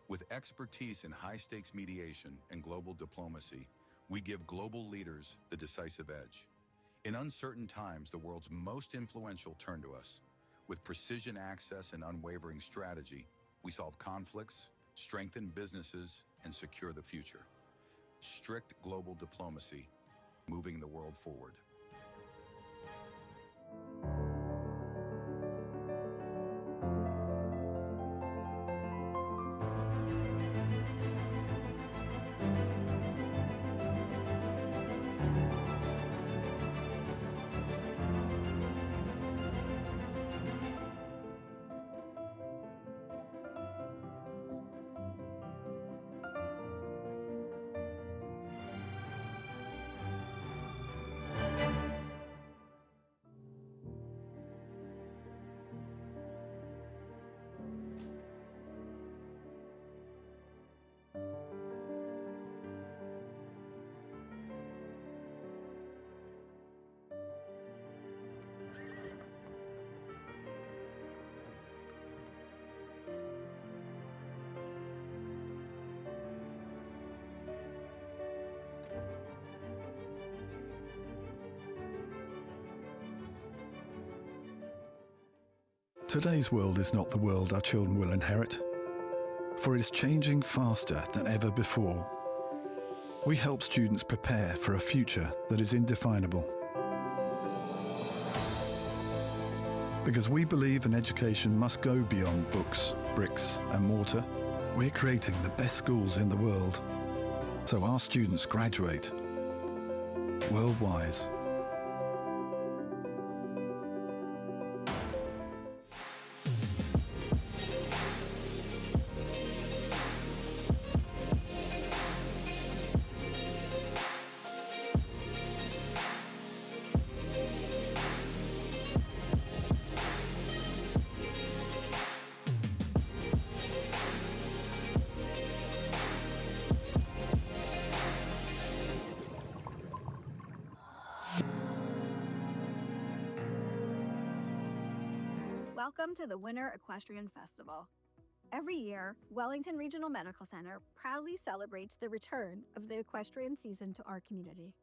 With expertise in high-stakes mediation and global diplomacy, we give global leaders the decisive edge. In uncertain times, the world's most influential turn to us. With precision access and unwavering strategy, we solve conflicts, strengthen businesses, and secure the future. Strict global diplomacy, moving the world forward. Today's world is not the world our children will inherit, for it is changing faster than ever before. We help students prepare for a future that is indefinable. Because we believe an education must go beyond books, bricks and mortar, we're creating the best schools in the world, so our students graduate world-wise. Welcome to the Winter Equestrian Festival. Every year, Wellington Regional Medical Center proudly celebrates the return of the equestrian season to our community.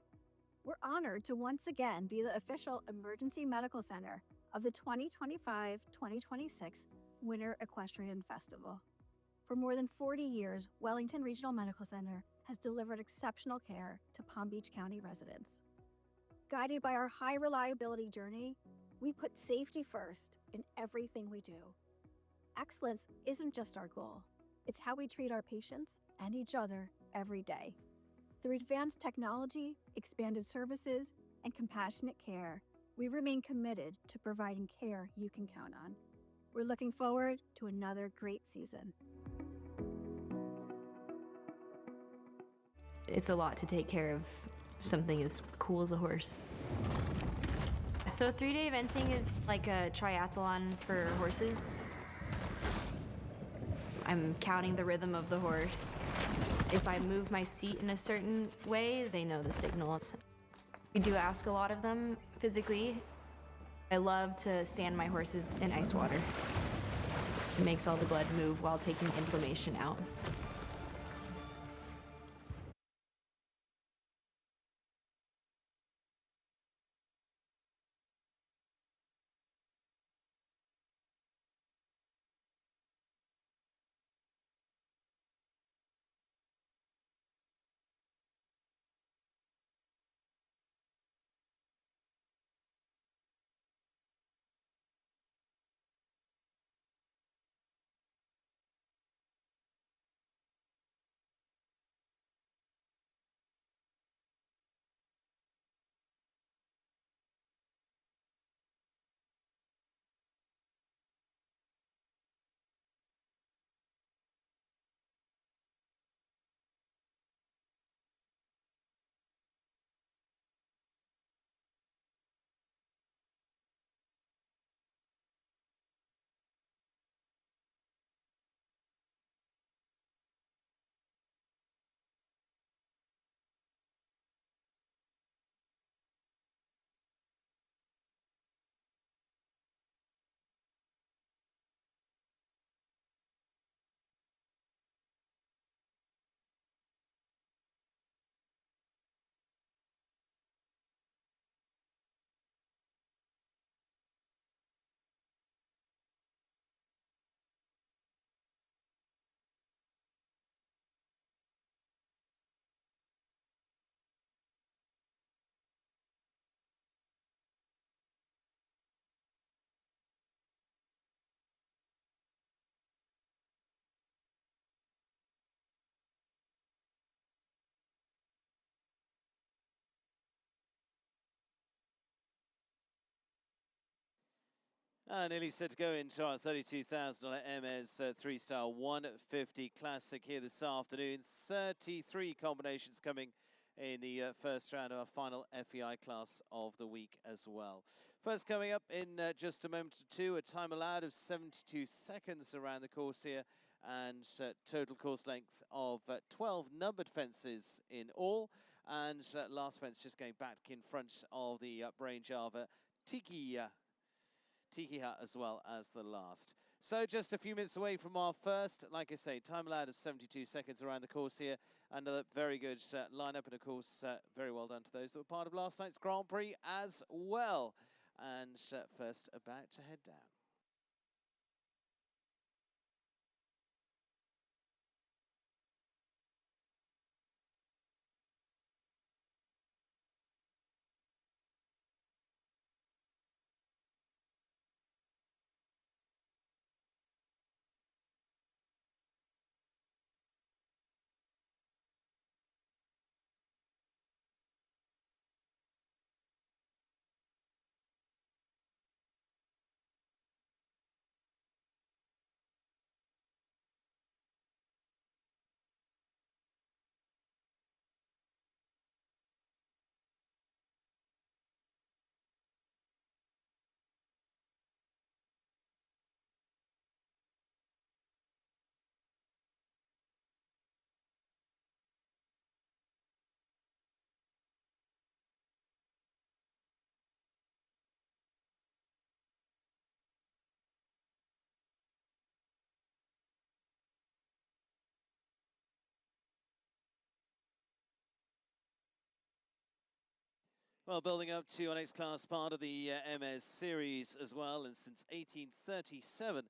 We're honored to once again be the official emergency medical center of the 2025-2026 Winter Equestrian Festival. For more than 40 years, Wellington Regional Medical Center has delivered exceptional care to Palm Beach County residents. Guided by our high reliability journey, we put safety first in everything we do. Excellence isn't just our goal, it's how we treat our patients and each other every day. Through advanced technology, expanded services, and compassionate care, we remain committed to providing care you can count on. We're looking forward to another great season. It's a lot to take care of something as cool as a horse. So 3-day eventing is like a triathlon for horses. I'm counting the rhythm of the horse. If I move my seat in a certain way, they know the signals. We do ask a lot of them physically. I love to stand my horses in ice water. It makes all the blood move while taking inflammation out. Nearly set to go into our $32,000 Hermès 3-star 150 Classic here this afternoon. 33 combinations coming in the first round of our final FEI class of the week as well. First coming up in just a moment or two, a time allowed of 72 seconds around the course here, and total course length of 12 numbered fences in all. And last fence just going back in front of the Brain Java Tiki Hut as well as the last. So just a few minutes away from our first, like I say, time allowed of 72 seconds around the course here. Another very good lineup, and of course, very well done to those that were part of last night's Grand Prix as well. And first about to head down. Well, building up to our next class, part of the Hermès series as well, and since 1837,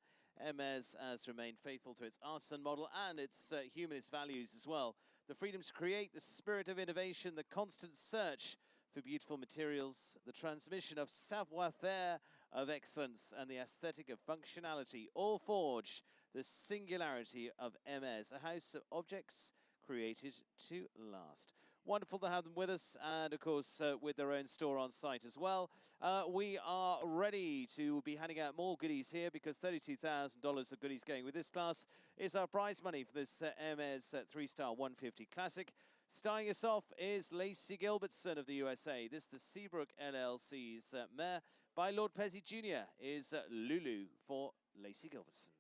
Hermès has remained faithful to its artisan model and its humanist values as well. The freedom to create, the spirit of innovation, the constant search for beautiful materials, the transmission of savoir-faire, of excellence, and the aesthetic of functionality, all forge the singularity of Hermès, a house of objects created to last. Wonderful to have them with us, and of course with their own store on site as well. We are ready to be handing out more goodies here, because $32,000 of goodies going with this class is our prize money for this Hermès 3-star 150 Classic. Starting us off is Lacey Gilbertson of the USA. This, the Seabrook LLC's mare by Lord Pezzi Jr. is Lulu for Lacey Gilbertson.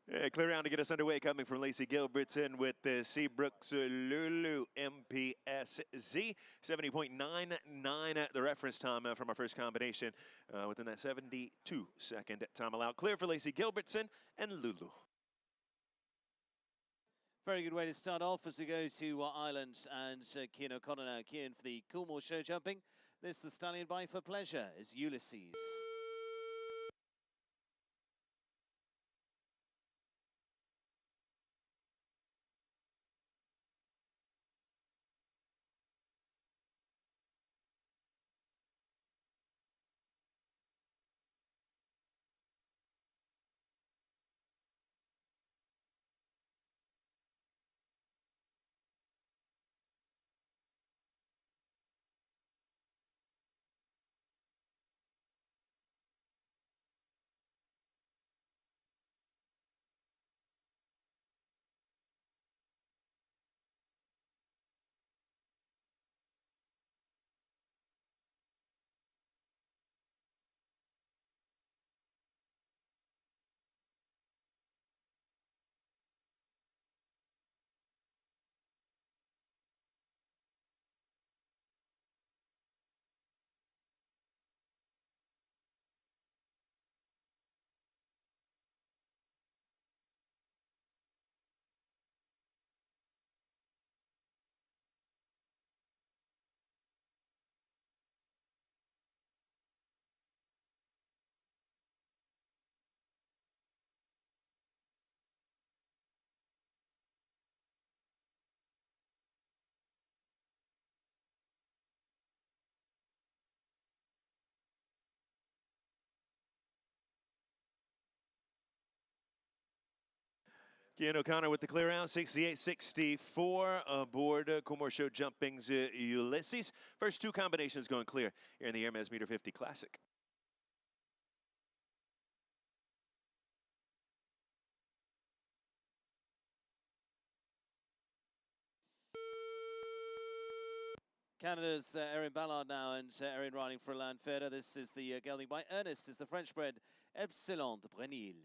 Yeah, clear round to get us underway, coming from Lacey Gilbertson with the Seabrook's Lulu MPSZ. 70.99 the reference time from our first combination within that 72-second time allowed. Clear for Lacey Gilbertson and Lulu. Very good way to start off as we go to Ireland and Cian O'Connor now. Cian for the Coolmore show jumping. This the stallion by for pleasure is Ulysses. Cian O'Connor with the clear out, 68-64 aboard Coolmore Show Jumping's Ulysses. First two combinations going clear here in the Hermès Meter 50 Classic. Canada's Erin Ballard now, and Erin riding for Alain Ferrer. This is the gelding by Ernest, is the French-bred Epsilon de Brenil.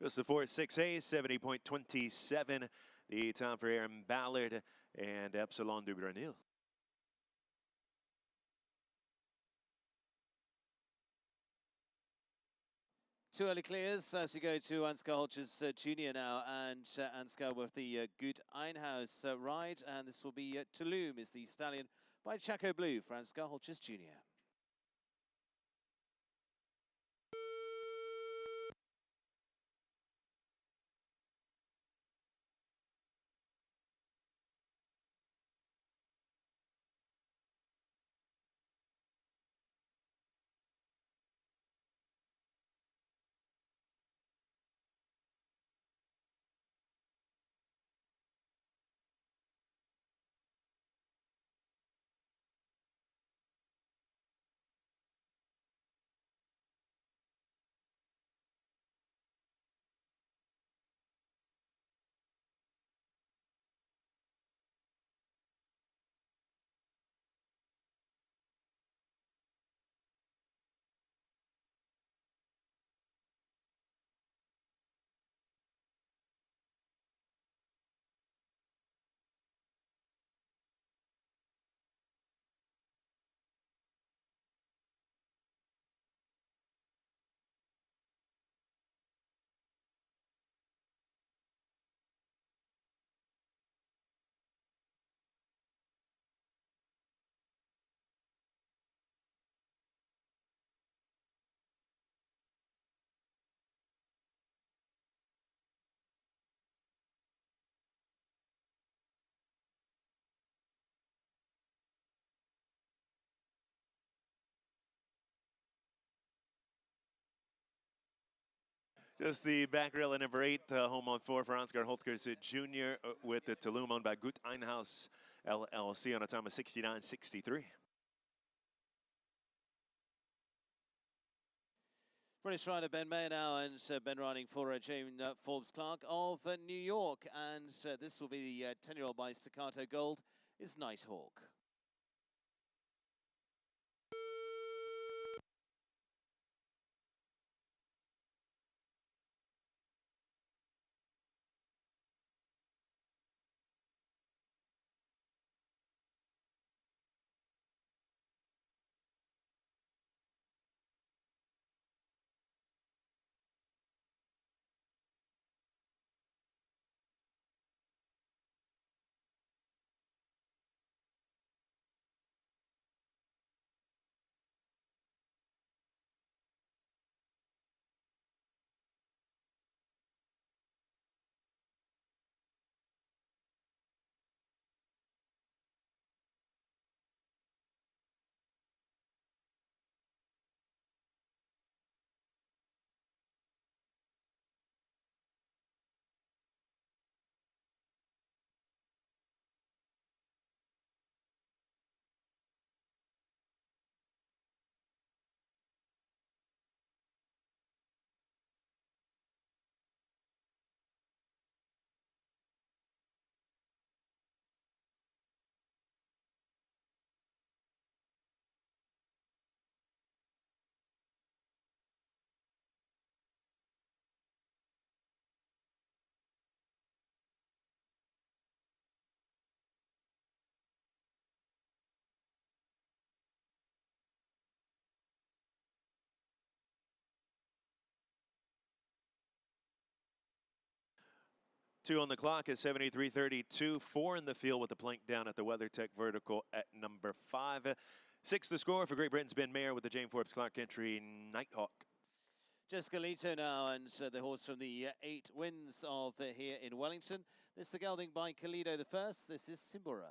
Just the 4.6A, 70.27. The time for Erin Ballard and Epsilon de Brenil. Two early clears as you go to Ansgar Holches Jr. now, and Ansgar with the good Einhaus ride, and this will be Tulum is the stallion by Chaco Blue for Ansgar Holches Jr. Just the back rail at number 8, home on 4 for Ansgar Holtkers Jr. With the Tulum owned by Gut Einhaus LLC on a time of 69.63. British rider Ben Mayer now, and Ben riding for Jane Forbes Clark of New York. And this will be the 10-year-old by Staccato Gold is Nighthawk. Two on the clock is 73.32. 4 in the field with the plank down at the WeatherTech vertical at number 5. 6 the score for Great Britain's Ben Mayer with the Jane Forbes Clark entry, Nighthawk. Jessica Lito now, and the horse from the 8 wins of here in Wellington. This is the gelding by Kalido the first. This is Simbura.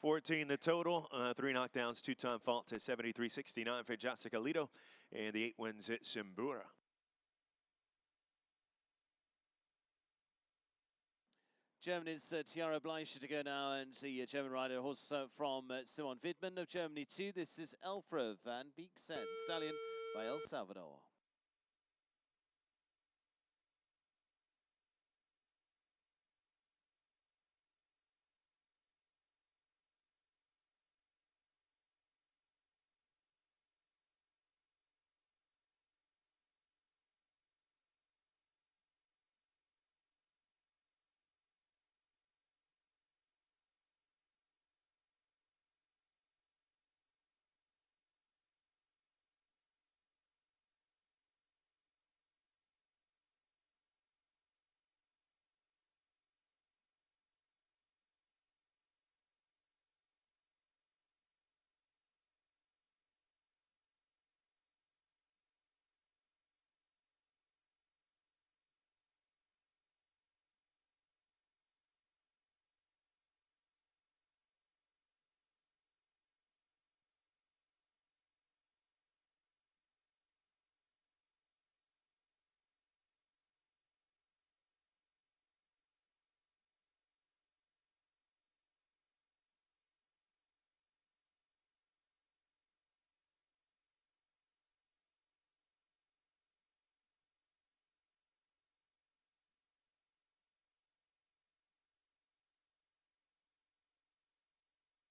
$14 the total, 3 knockdowns, 2-time fault to 73.69 for Jessica Lito, and the 8 wins at Simbura. Germany's Tiara Bleicher to go now, and the German rider horse from Simon Widman of Germany too. This is Elfra van Beeksen, stallion by El Salvador.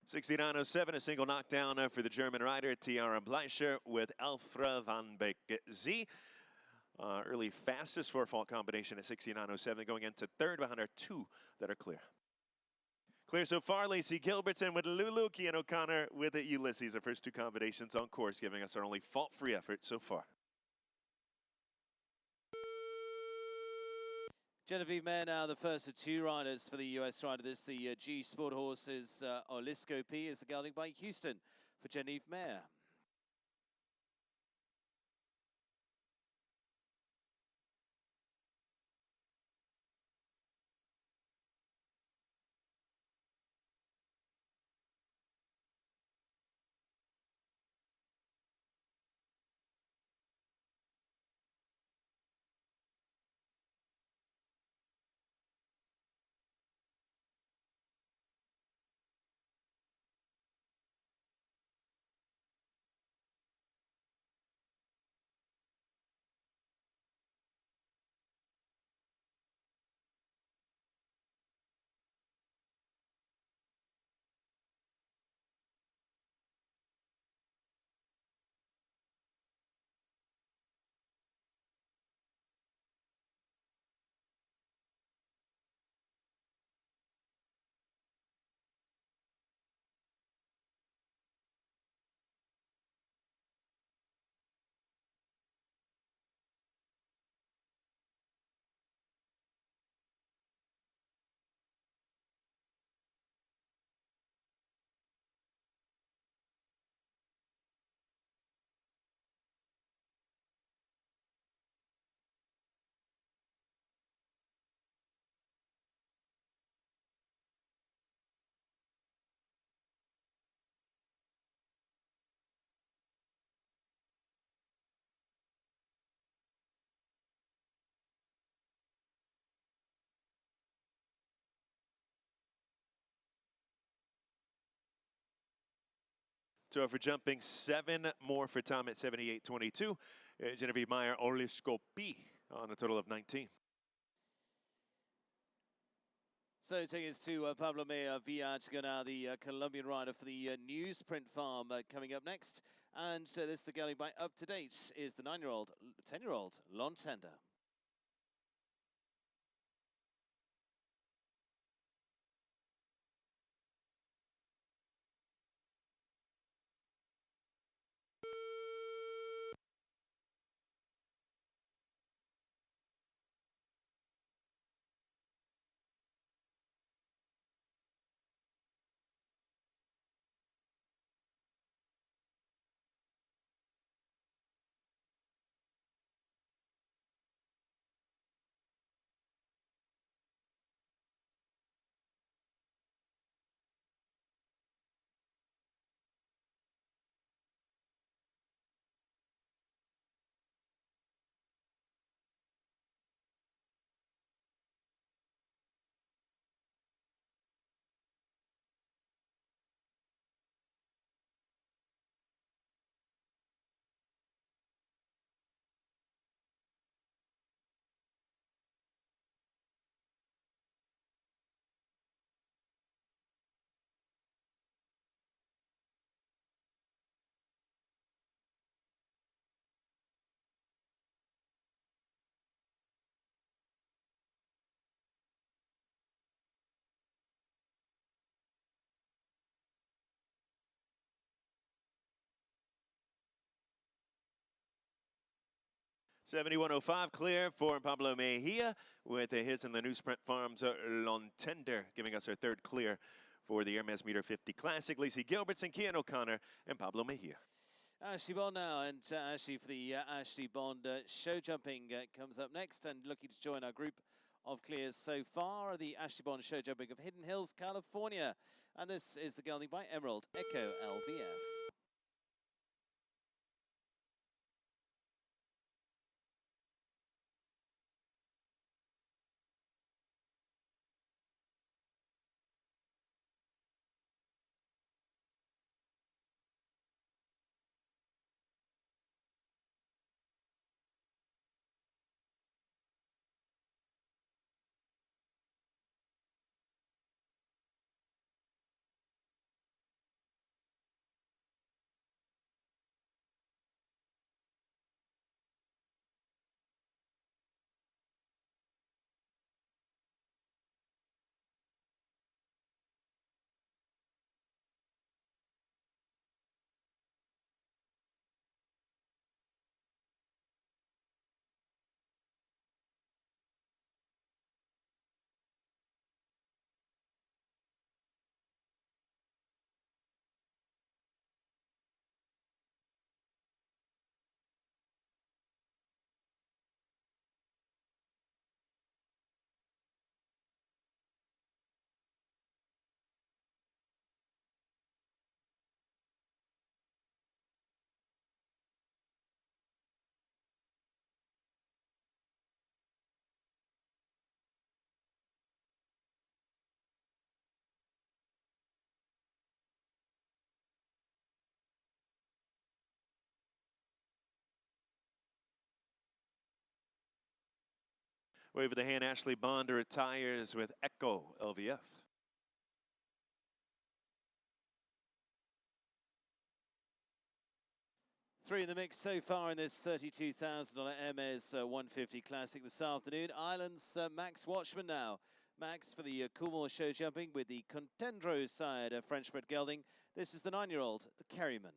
69.07, a single knockdown for the German rider Tiara Bleicher with Alfred van Beek Z. Early fastest four-fault combination at 69.07, going into third behind our two that are clear. Clear so far, Lacey Gilbertson with Lulu, Kian O'Connor with Ulysses. Our first two combinations on course, giving us our only fault-free effort so far. Genevieve Mayer now the first of two riders for the US rider. This the G Sport Horses Olisco P is the gelding by Houston for Genevieve Mayer. So for jumping, 7 more for time at 78.22. Genevieve Mayer, Olisco P on a total of 19. So taking us to Pablo Mea Village, now the Colombian rider for the Newsprint Farm coming up next. And so this the gelding by up to date is the 10-year-old Lontender. $71.05 clear for Pablo Mejia with his in the Newsprint Farms Lontender, giving us our third clear for the Hermès Meter 50 Classic. Lacey Gilbertson, Kian O'Connor, and Pablo Mejia. Ashley Bond now, and Ashley for the Ashley Bond show jumping comes up next, and looking to join our group of clears so far, the Ashley Bond show jumping of Hidden Hills, California. And this is the gelding by Emerald Echo LVF. Over the hand, Ashley Bond retires with Echo LVF. Three in the mix so far in this $32,000 Hermès 150 Classic this afternoon. Ireland's Max Watchman now. Max for the Coolmore show jumping with the Contendro side of French-bred gelding. This is the 9-year-old, the Kerryman.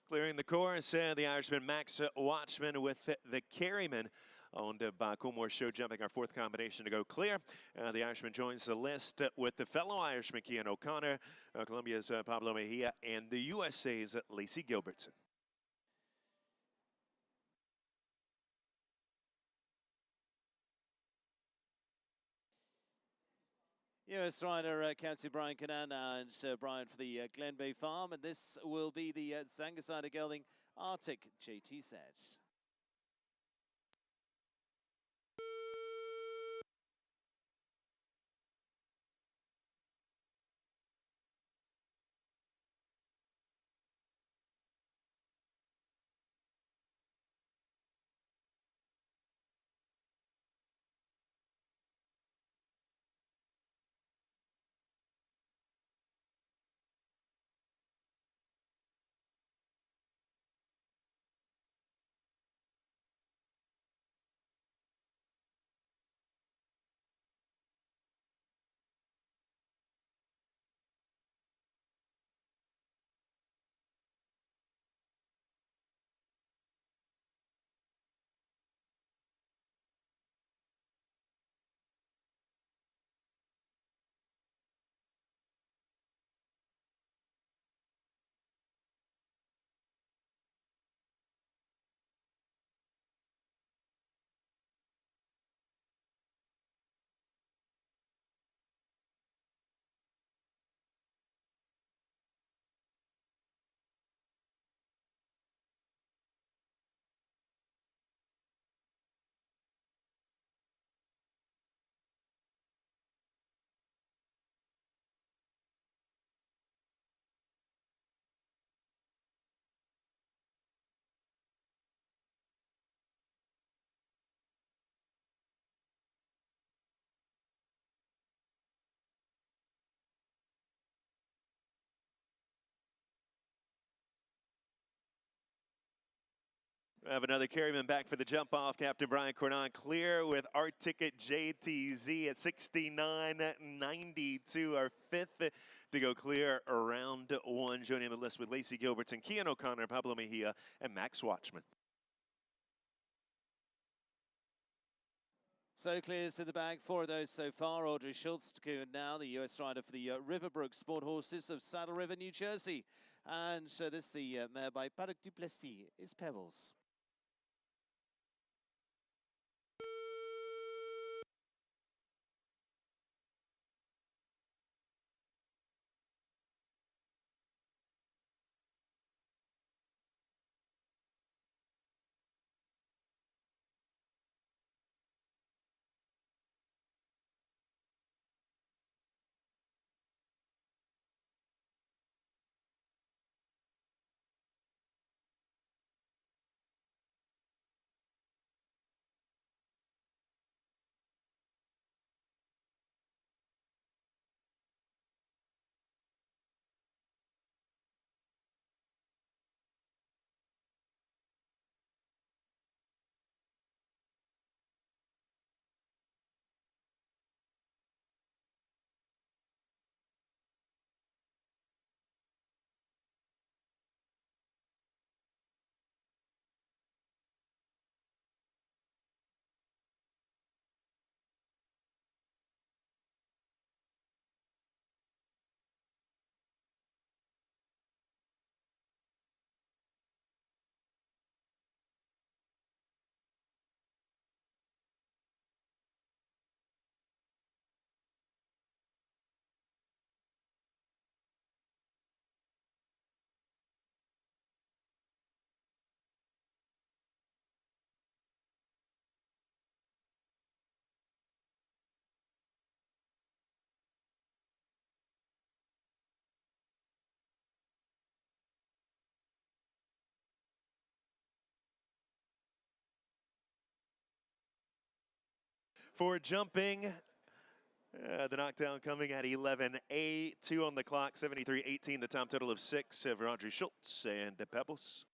Clearing the course, the Irishman Max Watchman with the Kerryman, owned by Coolmore Show Jumping, our fourth combination to go clear. The Irishman joins the list with the fellow Irishman Cian O'Connor, Colombia's Pablo Mejia, and the USA's Lacey Gilbertson. US rider Captain Brian Canan and Brian for the Glen Bay Farm, and this will be the Zangasida gelding Arctic JT set. We have another Kerryman back for the jump off. Captain Brian Cornon clear with our ticket JTZ at 69.92, our fifth to go clear around one. Joining the list with Lacey Gilbertson, Cian O'Connor, Pablo Mejia, and Max Watchman. So clears in the bag, four of those so far. Audrey Schultz to go now, the US rider for the Riverbrook Sport Horses of Saddle River, New Jersey. And so this the mare by Paddock Duplessis is Pebbles. for jumping. The knockdown coming at 11.8, 2 on the clock, 73.18, the time total of 6 of Roger Schultz and Pebbles.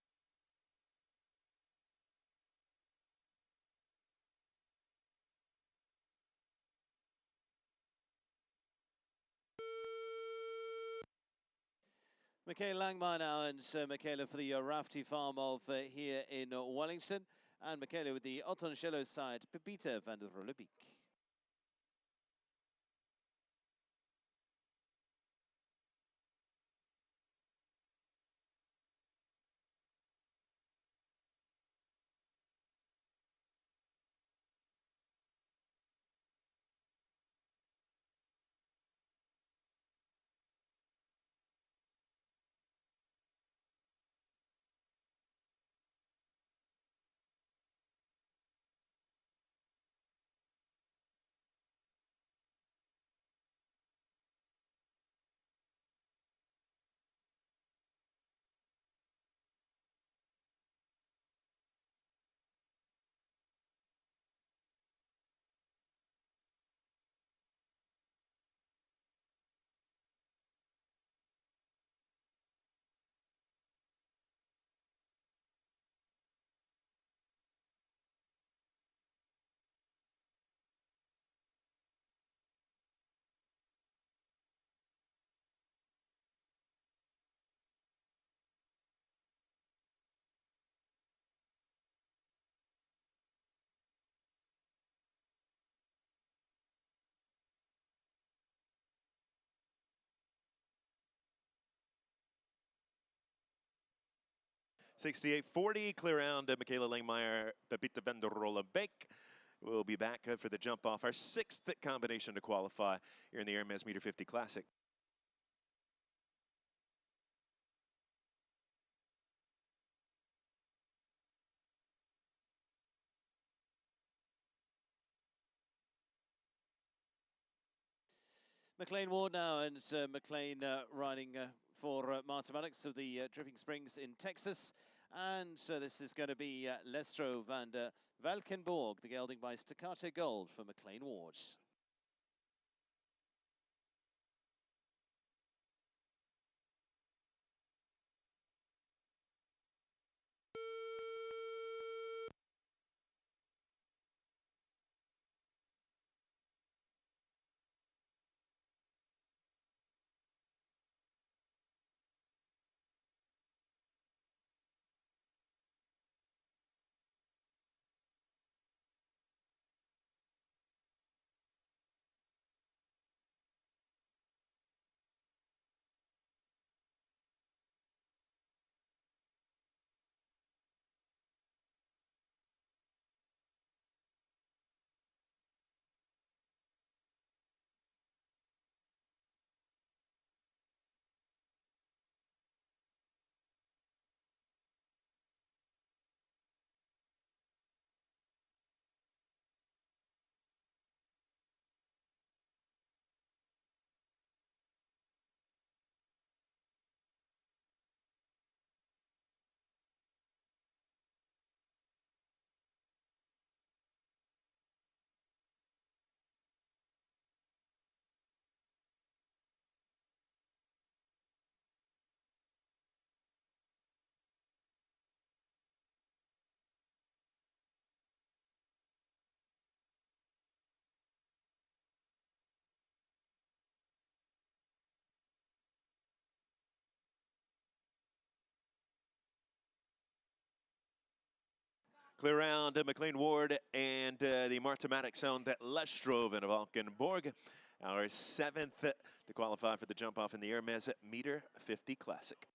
Michaela Langmeier now, and Michaela for the Rafty Farm of here in Wellington. And Michaela with the Ottonscello side, Pepita van der Rolebeek. .68.40, clear round, Michaela Langmeier, Pepita van der Rolebeek. We'll be back for the jump off, our 6th combination to qualify here in the Hermès Meter 50 Classic. McLean Ward now, and McLean riding for Mathematics of the Dripping Springs in Texas. And so this is going to be Lestro van der Valkenborg, the gelding by Staccato Gold for McLean Ward. Clear round, McLean Ward and the Mathematics owned Lestro van der Valkenborg, our 7th to qualify for the jump off in the Hermès Meter 50 Classic.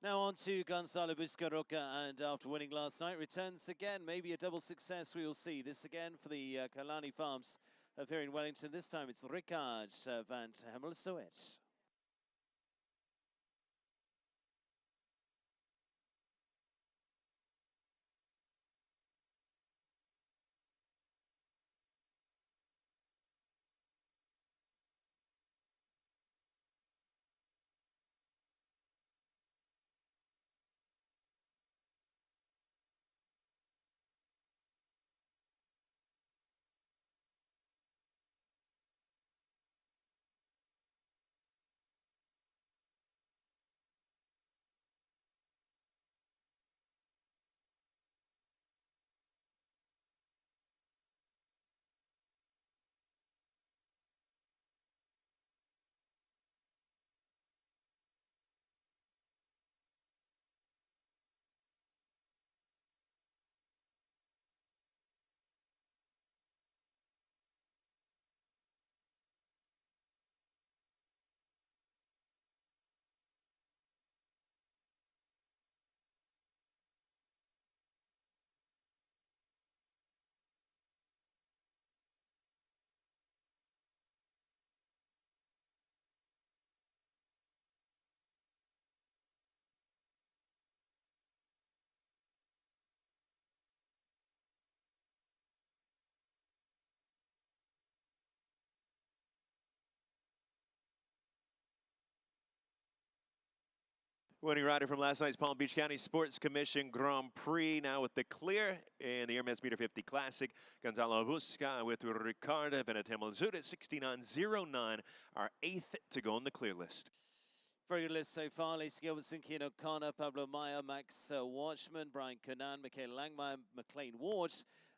Now on to Gonzalo Buscaroca, and after winning last night, returns again. Maybe a double success, we will see. This again for the Kalani Farms of here in Wellington. This time it's Ricard van Hemmelsoet. Winning rider from last night's Palm Beach County Sports Commission Grand Prix, now with the clear in the Hermès Meter 50 Classic. Gonzalo Busca with Ricardo Benetemel-Zut at 69.09, our 8th to go on the clear list. Very good list so far. Lacey Gilbertson, Kian O'Connor, Pablo Maya, Max Watchman, Brian Conan, Michaela Langmeyer, McLean Ward,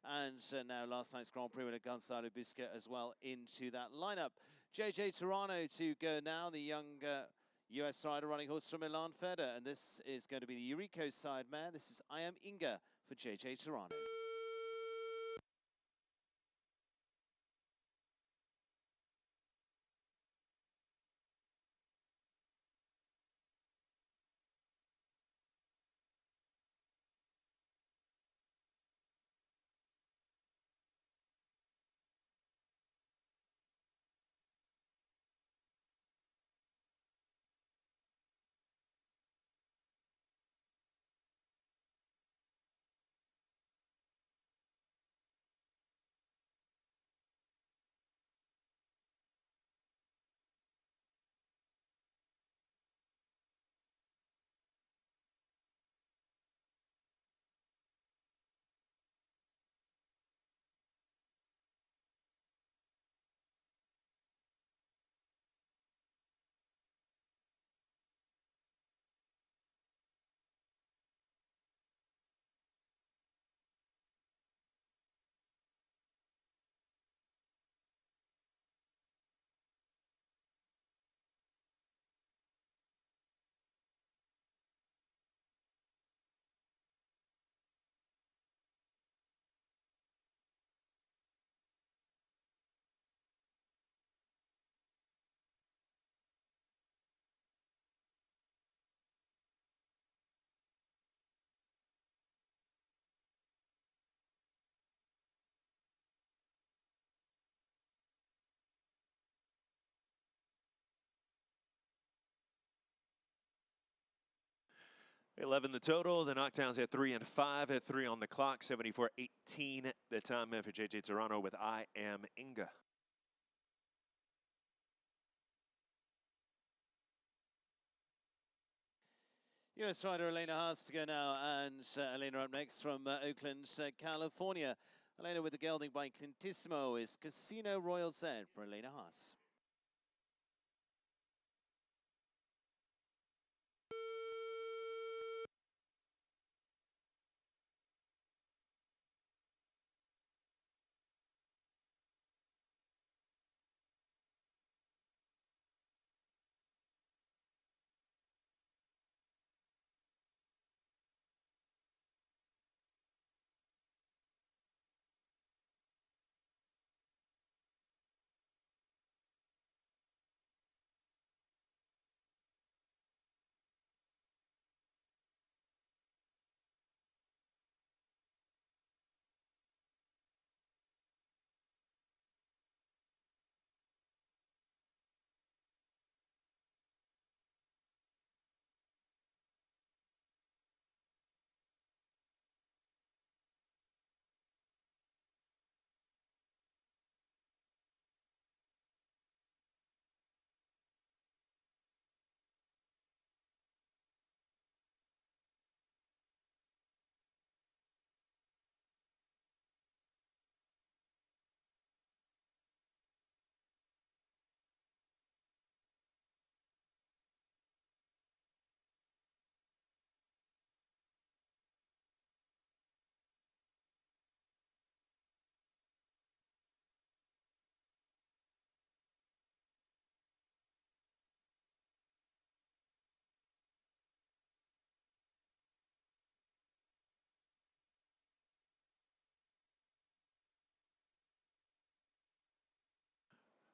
and now last night's Grand Prix winner Gonzalo Busca as well into that lineup. JJ Toronto to go now, the young US rider running horse from Milan Feder, and this is going to be the Eureka side mare. This is I Am Inga for JJ Toronto. $11 the total. The knockdowns at 3 and 5 at 3 on the clock. 74.18 the time for JJ Toronto with I Am Inga. US rider Elena Haas to go now, and Elena up next from Oakland, California. Elena with the gelding by Clintissimo is Casino Royal Z for Elena Haas.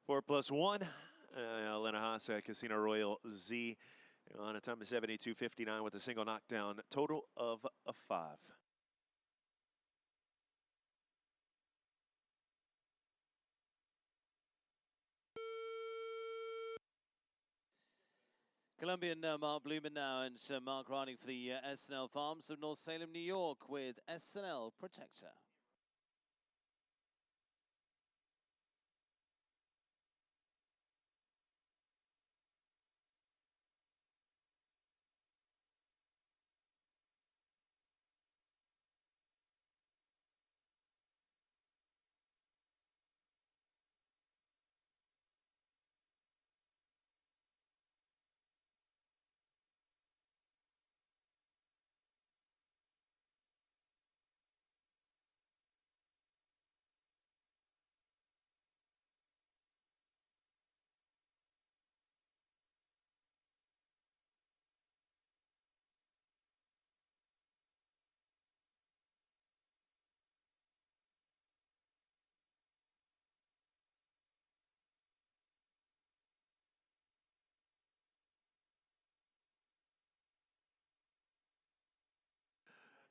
Four plus one, Elena Haas, Casino Royal Z on a time of 72.59 with a single knockdown, total of a 5. Colombian Mark Blumen now, and Mark riding for the SNL Farms of North Salem, New York with SNL Protector.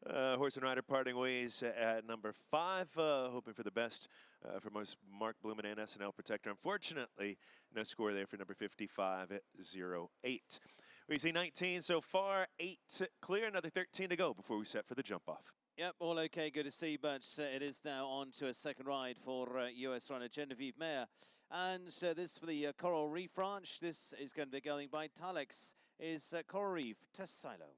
Horse and rider parting ways at number 5, hoping for the best for most Mark Blumen and SNL Protector. Unfortunately, no score there for number 55 at 08. We see 19 so far, 8 clear, another 13 to go before we set for the jump off. Yep, all okay, good to see, but it is now on to a second ride for US runner Genevieve Mayer. And this for the Coral Reef Ranch. This is going to be going by Talex, is Coral Reef Test Silo.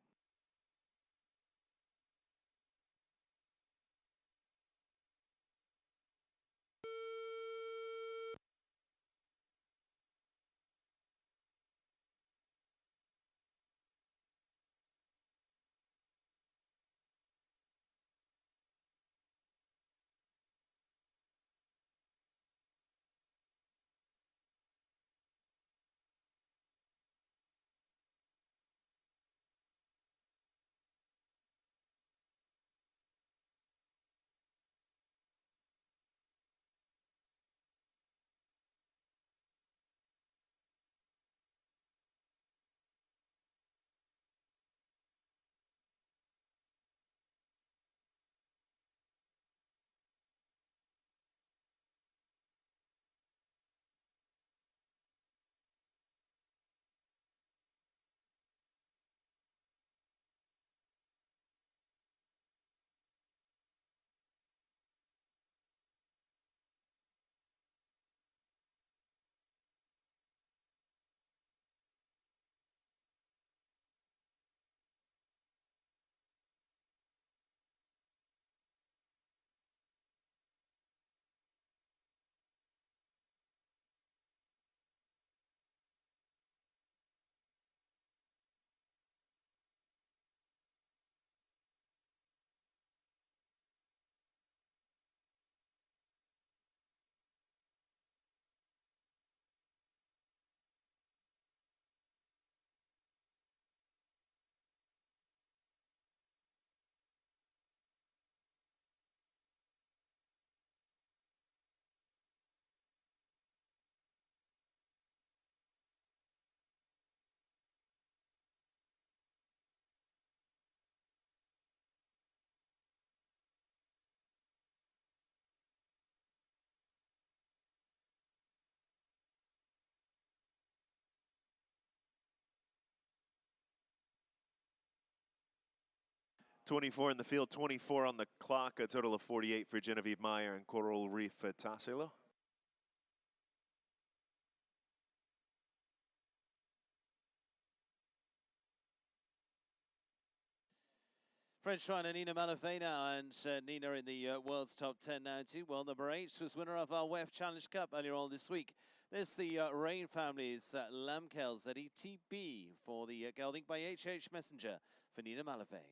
.24 in the field, 24 on the clock, a total of 48 for Genevieve Mayer and Coral Reef Tassilo. French runner Nina Malafay now, and Nina in the world's top 10 now too. Well, number 8 was winner of our WEF Challenge Cup earlier on this week. There's the Rain family's Lamkels at ETB for the gelding by HH Messenger for Nina Malafay.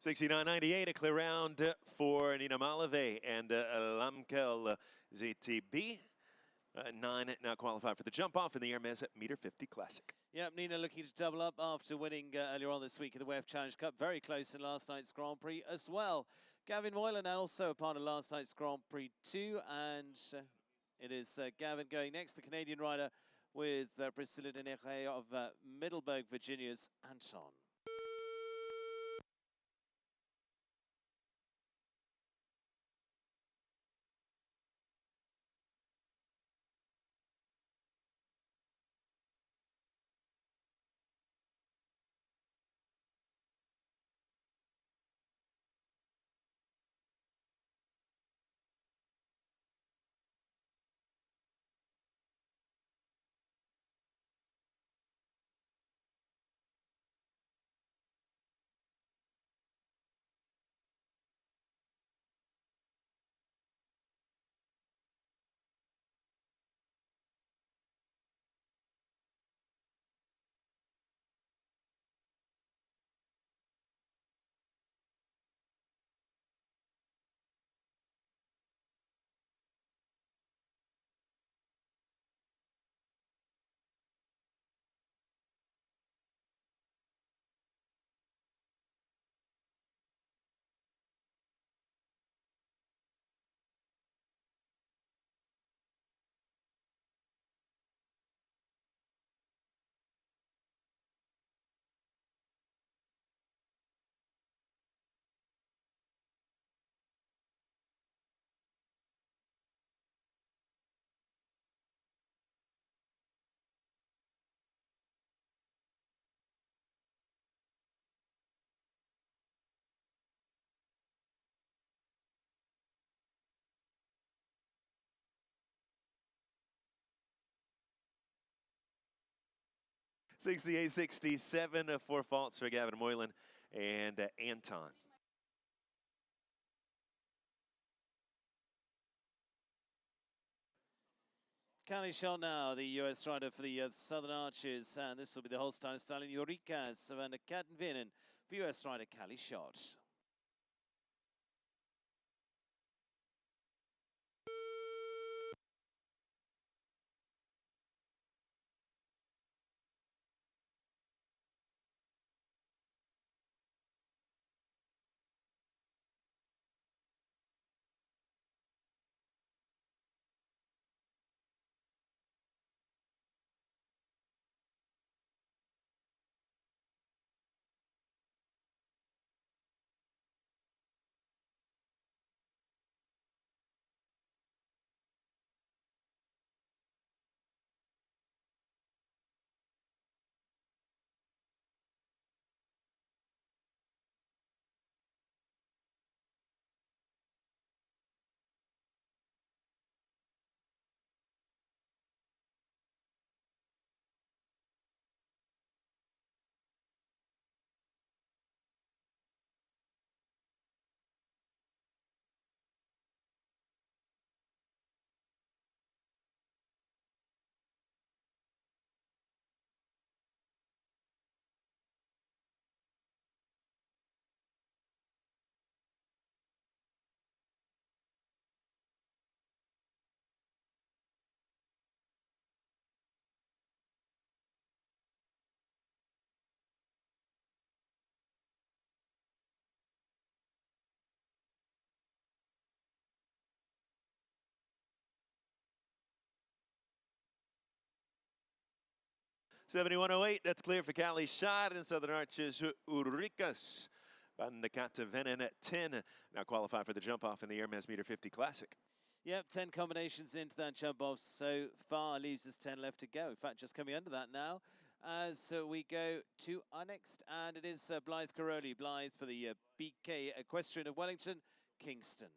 $69.98, a clear round for Nina Malave and Lamkel ZTB. 9 now qualified for the jump off in the Hermès meter 50 Classic. Yep, Nina looking to double up after winning earlier on this week in the WEF Challenge Cup. Very close in last night's Grand Prix as well. Gavin Moylan also a part of last night's Grand Prix too, and it is Gavin going next, the Canadian rider with Priscilla Denere of Middleburg, Virginia's Anton. .68.67, 4 faults for Gavin Moylan and Anton. Callie Shot now, the US rider for the Southern Arches, and this will be the Holstein stallion Eureka Savannah Kattenvinen for US rider Callie Shot. .71.08, that's clear for Callie Shot and Southern Arches Ulrikas. Van de Kattenvinen at 10, now qualified for the jump off in the Hermès meter 50 Classic. Yep, 10 combinations into that jump off so far, leaves us 10 left to go. In fact, just coming under that now as we go to our next, and it is Blythe Caroli. Blythe for the BK Equestrian of Wellington, Kingston.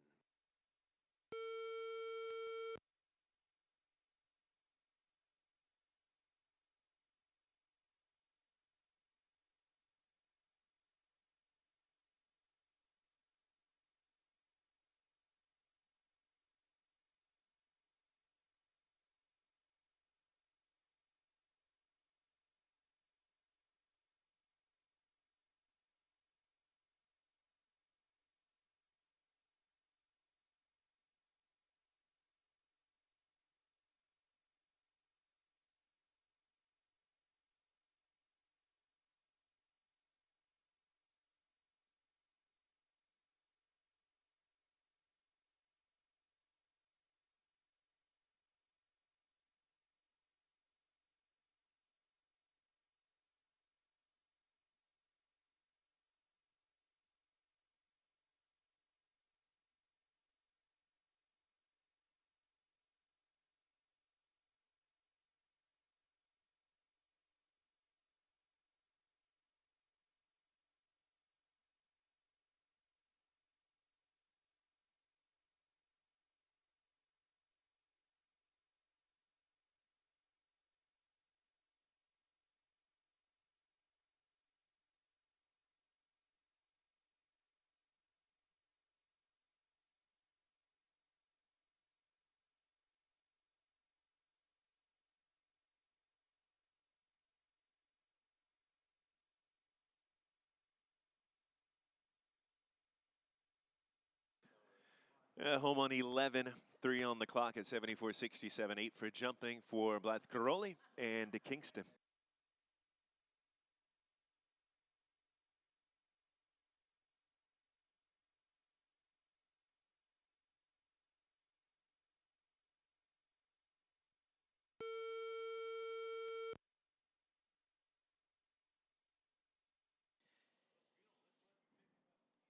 Home on 11, 3 on the clock at 74.67, 8 for jumping for Blathcaroli and Kingston.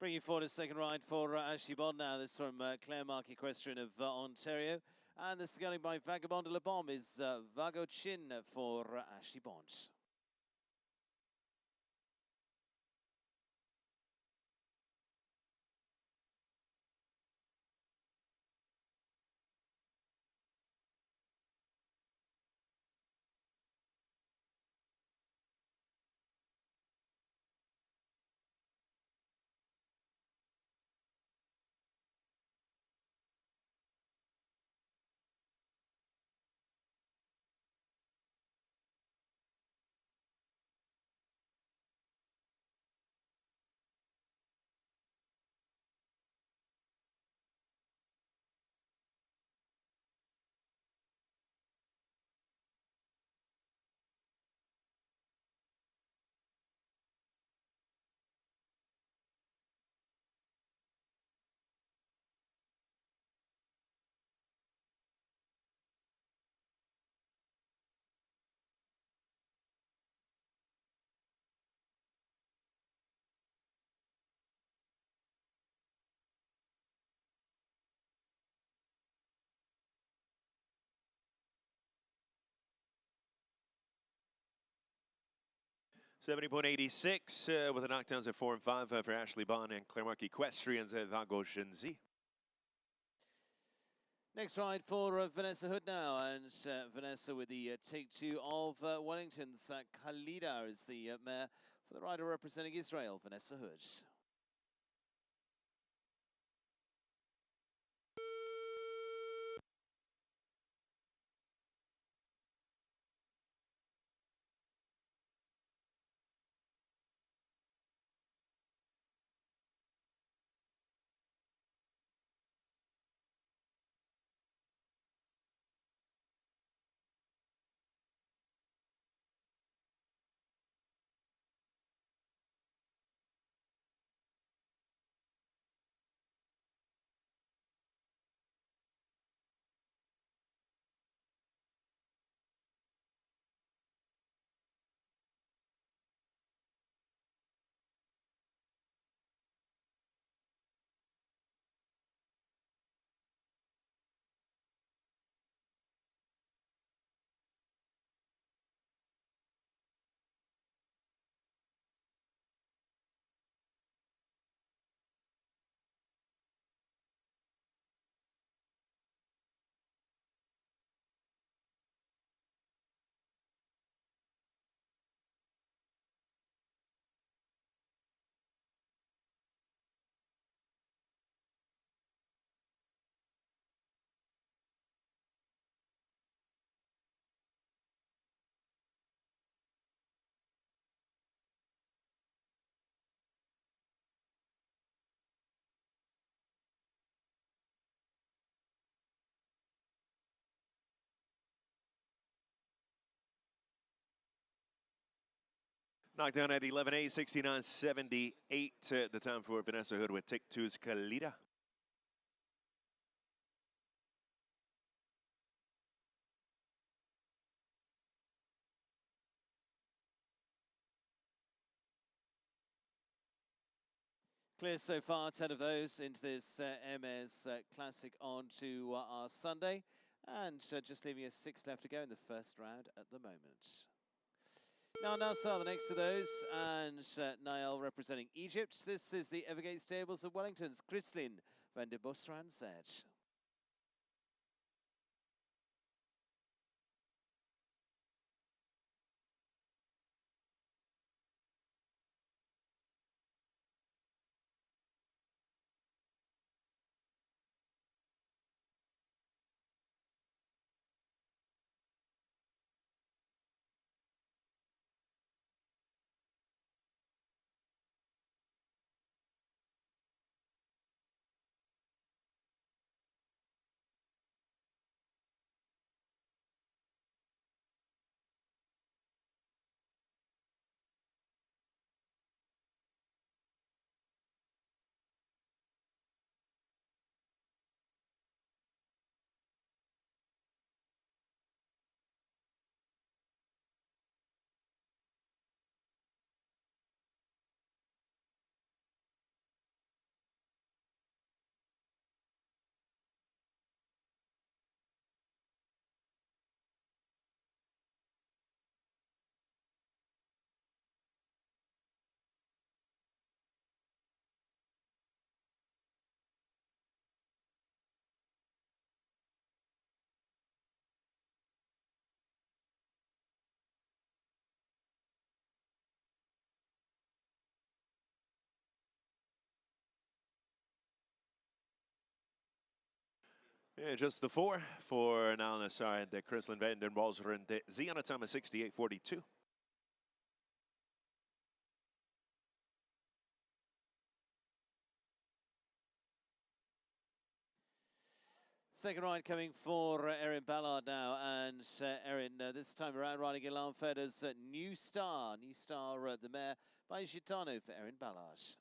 Bringing forward a second ride for Ashley Bond now. This from Claremont Equestrian of Ontario. And this going by Vagabond de la Bombe is Vago Chin for Ashley Bond. .86 with the knockdowns at 4 and 5 for Ashley Bond and Claremont Equestrians at Vago Shenzi. Next ride for Vanessa Hood now, and Vanessa with the take two of Wellington's Khalida is the mare for the rider representing Israel, Vanessa Hood. Knockdown at 11A, 69.78 the time for Vanessa Hood with take two's Khalida. Clear so far, 10 of those into this Hermès Classic on to our Sunday. And just leaving us 6 left to go in the first round at the moment. Now Nassar, the next of those, and Niall representing Egypt. This is the Evergate Stables of Wellington's Christlyn van der Bosran Z. Yeah, just the four for now on the side. The Chrysler Vanden Walseren Z on a time of 68.42. Second ride coming for Erin Ballard now, and Erin this time around riding Ilan Feder's New Star, the mare by Gitano for Erin Ballard.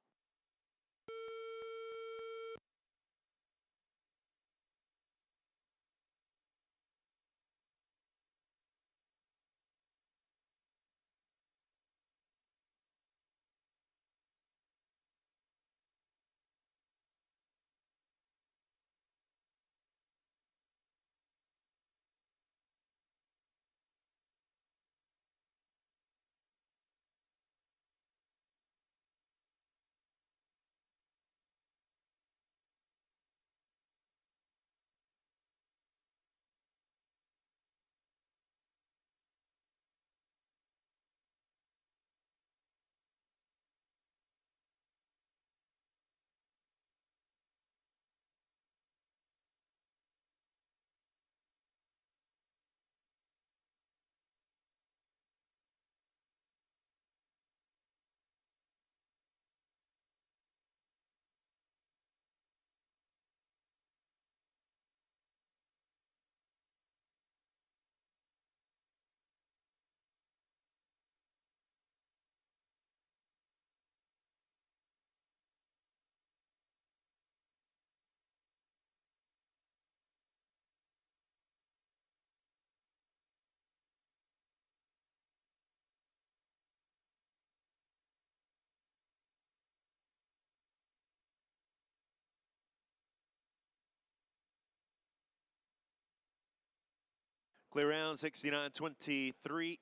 Clear round 69.23,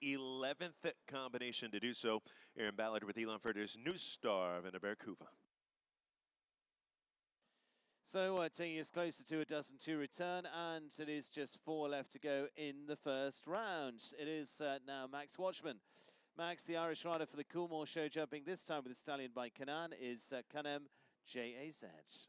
11th combination to do so. Erin Ballard with Ilan Feder's New Star of Kuva. So taking us closer to a dozen to return, and it is just 4 left to go in the first round. It is now Max Watchman. Max, the Irish rider for the Coolmore Show, jumping this time with the stallion by Kanan, is Kanem JAZ.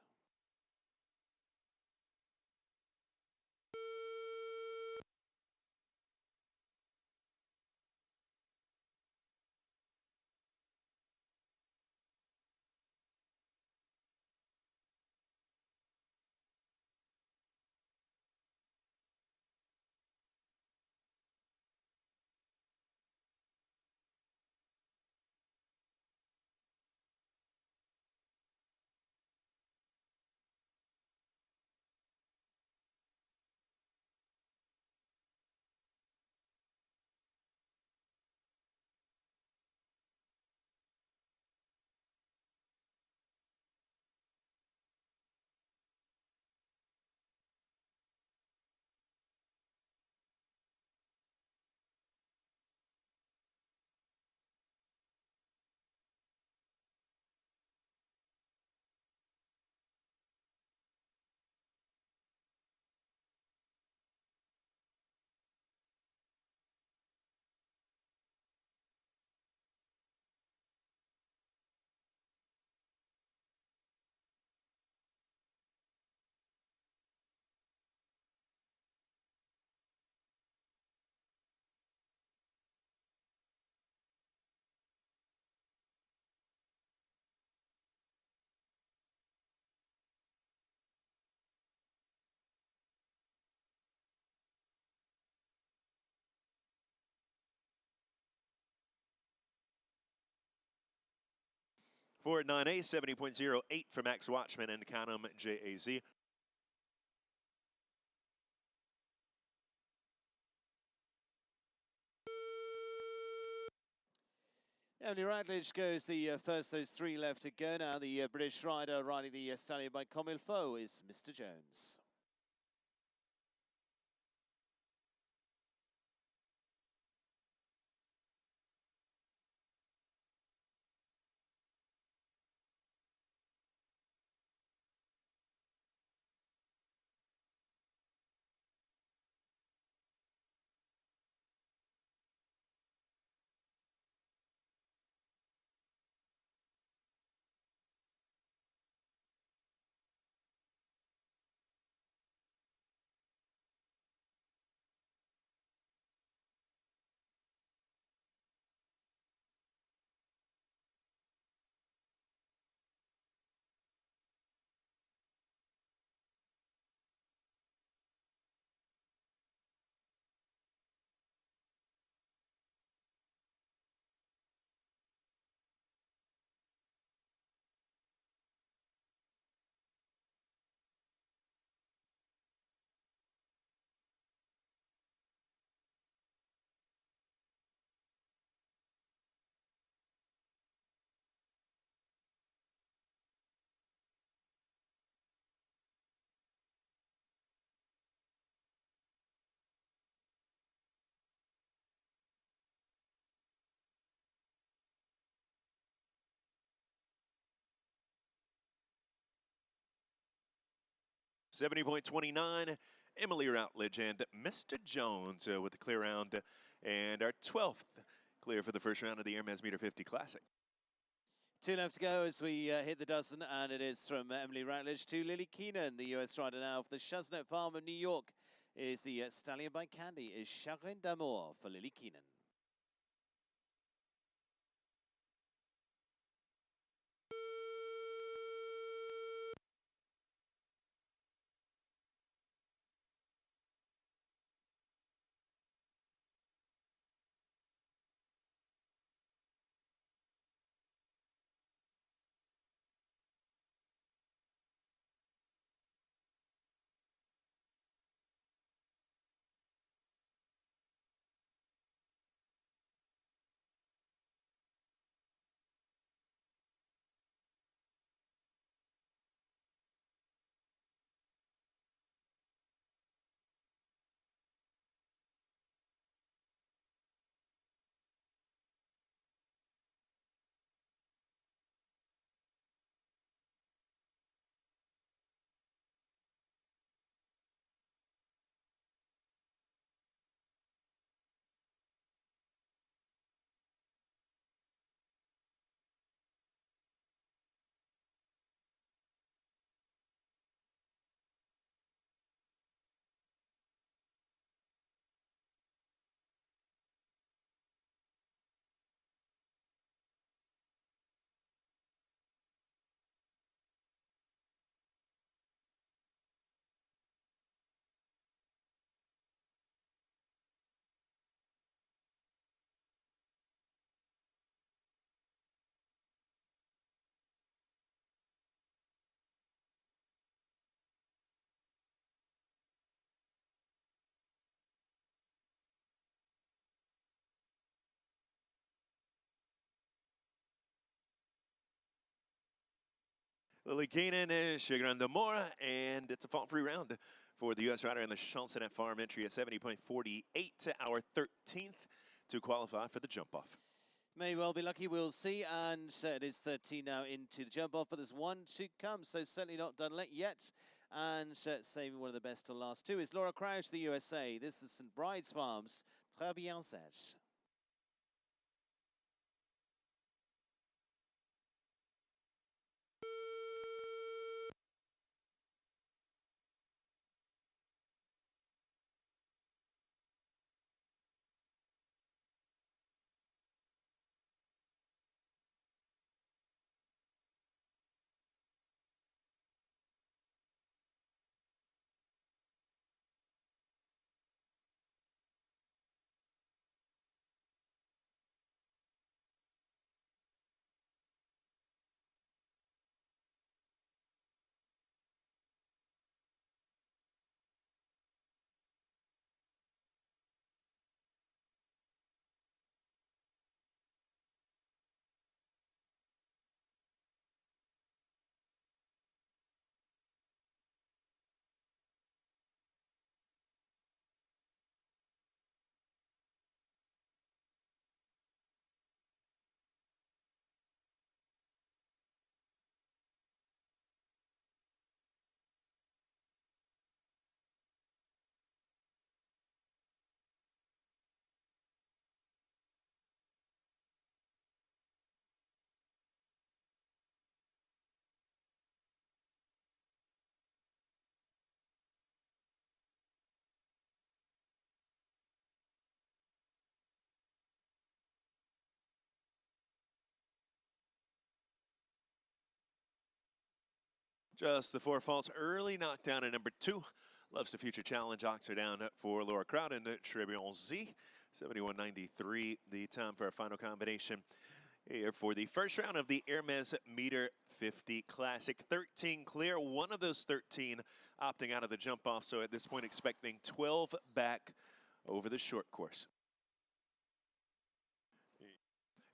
For 9A, 70.08 for Max Watchman and Kanem JAZ. Emily Radledge goes the first, those 3 left to go now. The British rider riding the stallion by Comme Il Faut is Mr. Jones. 70.29, Emily Routledge and Mr. Jones with the clear round, and our 12th clear for the first round of the Hermès Meter 50 Classic. 2 left to go as we hit the dozen, and it is from Emily Routledge to Lily Keenan, the US rider now for the Chestnut Farm of New York. Is the Stallion by Candy is Chagrin d'Amour for Lily Keenan. Lily Keenan is Chagrin d'Amour, and it's a fault-free round for the U.S. rider in the Chestnut Farm entry at 70.48, our 13th to qualify for the jump-off. May well be lucky, we'll see, and it is 13 now into the jump-off, but there's one to come, so certainly not done yet, and saving one of the best to last. 2 is Laura Crouch, the USA. This is St. Bride's Farms, Très bien set. Just the 4 faults early knockdown at number 2. Loves the future challenge. Oxer down for Laura Kraut and Très bien Z. 71.93 the time for our final combination here for the first round of the Hermès Meter 50 Classic. 13 clear, one of those 13 opting out of the jump off. So at this point expecting 12 back over the short course.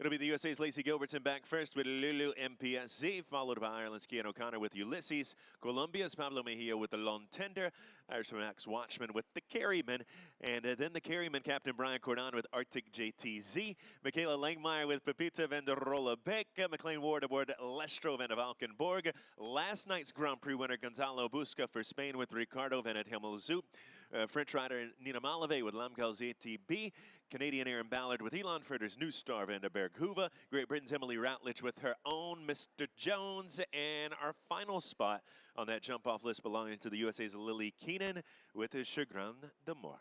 It'll be the USA's Lacey Gilbertson back first with Lulu MPSZ, followed by Ireland's Cian O'Connor with Ulysses, Colombia's Pablo Mejia with the Lone Tender, Irish Max Watchman with the Carryman, and then the Carryman Captain Brian Cordon with Arctic JTZ, Michaela Langmeyer with Pepita van der Rolle Beck, McLean Ward aboard Lestro van de Valkenborg, last night's Grand Prix winner Gonzalo Busca for Spain with Ricardo van het Hemmelzoet, French rider Nina Malave with Lamkel's ATB, Canadian Aaron Ballard with Elon Furter's New Star van der Berg Hoover, Great Britain's Emily Routledge with her own Mr. Jones, and our final spot on that jump-off list belonging to the USA's Lily Keenan with his Chagrin d'Amour.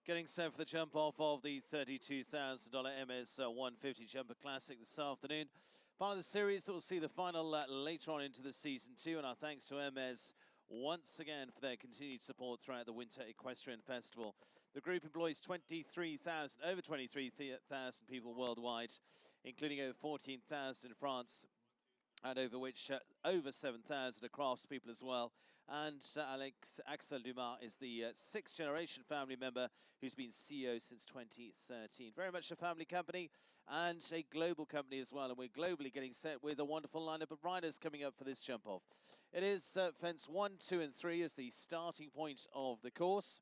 Getting set for the jump off of the $32,000 Hermès 150 Jumper Classic this afternoon. Part of the series that will see the final later on into the season too, and our thanks to Hermès once again for their continued support throughout the Winter Equestrian Festival. The group employs over 23,000 people worldwide, including over 14,000 in France, and over 7,000 are craftspeople as well. And Axel Dumas is the sixth generation family member who's been CEO since 2013. Very much a family company and a global company as well. And we're globally getting set with a wonderful lineup of riders coming up for this jump off. It is fence 1, 2 and 3 as the starting point of the course.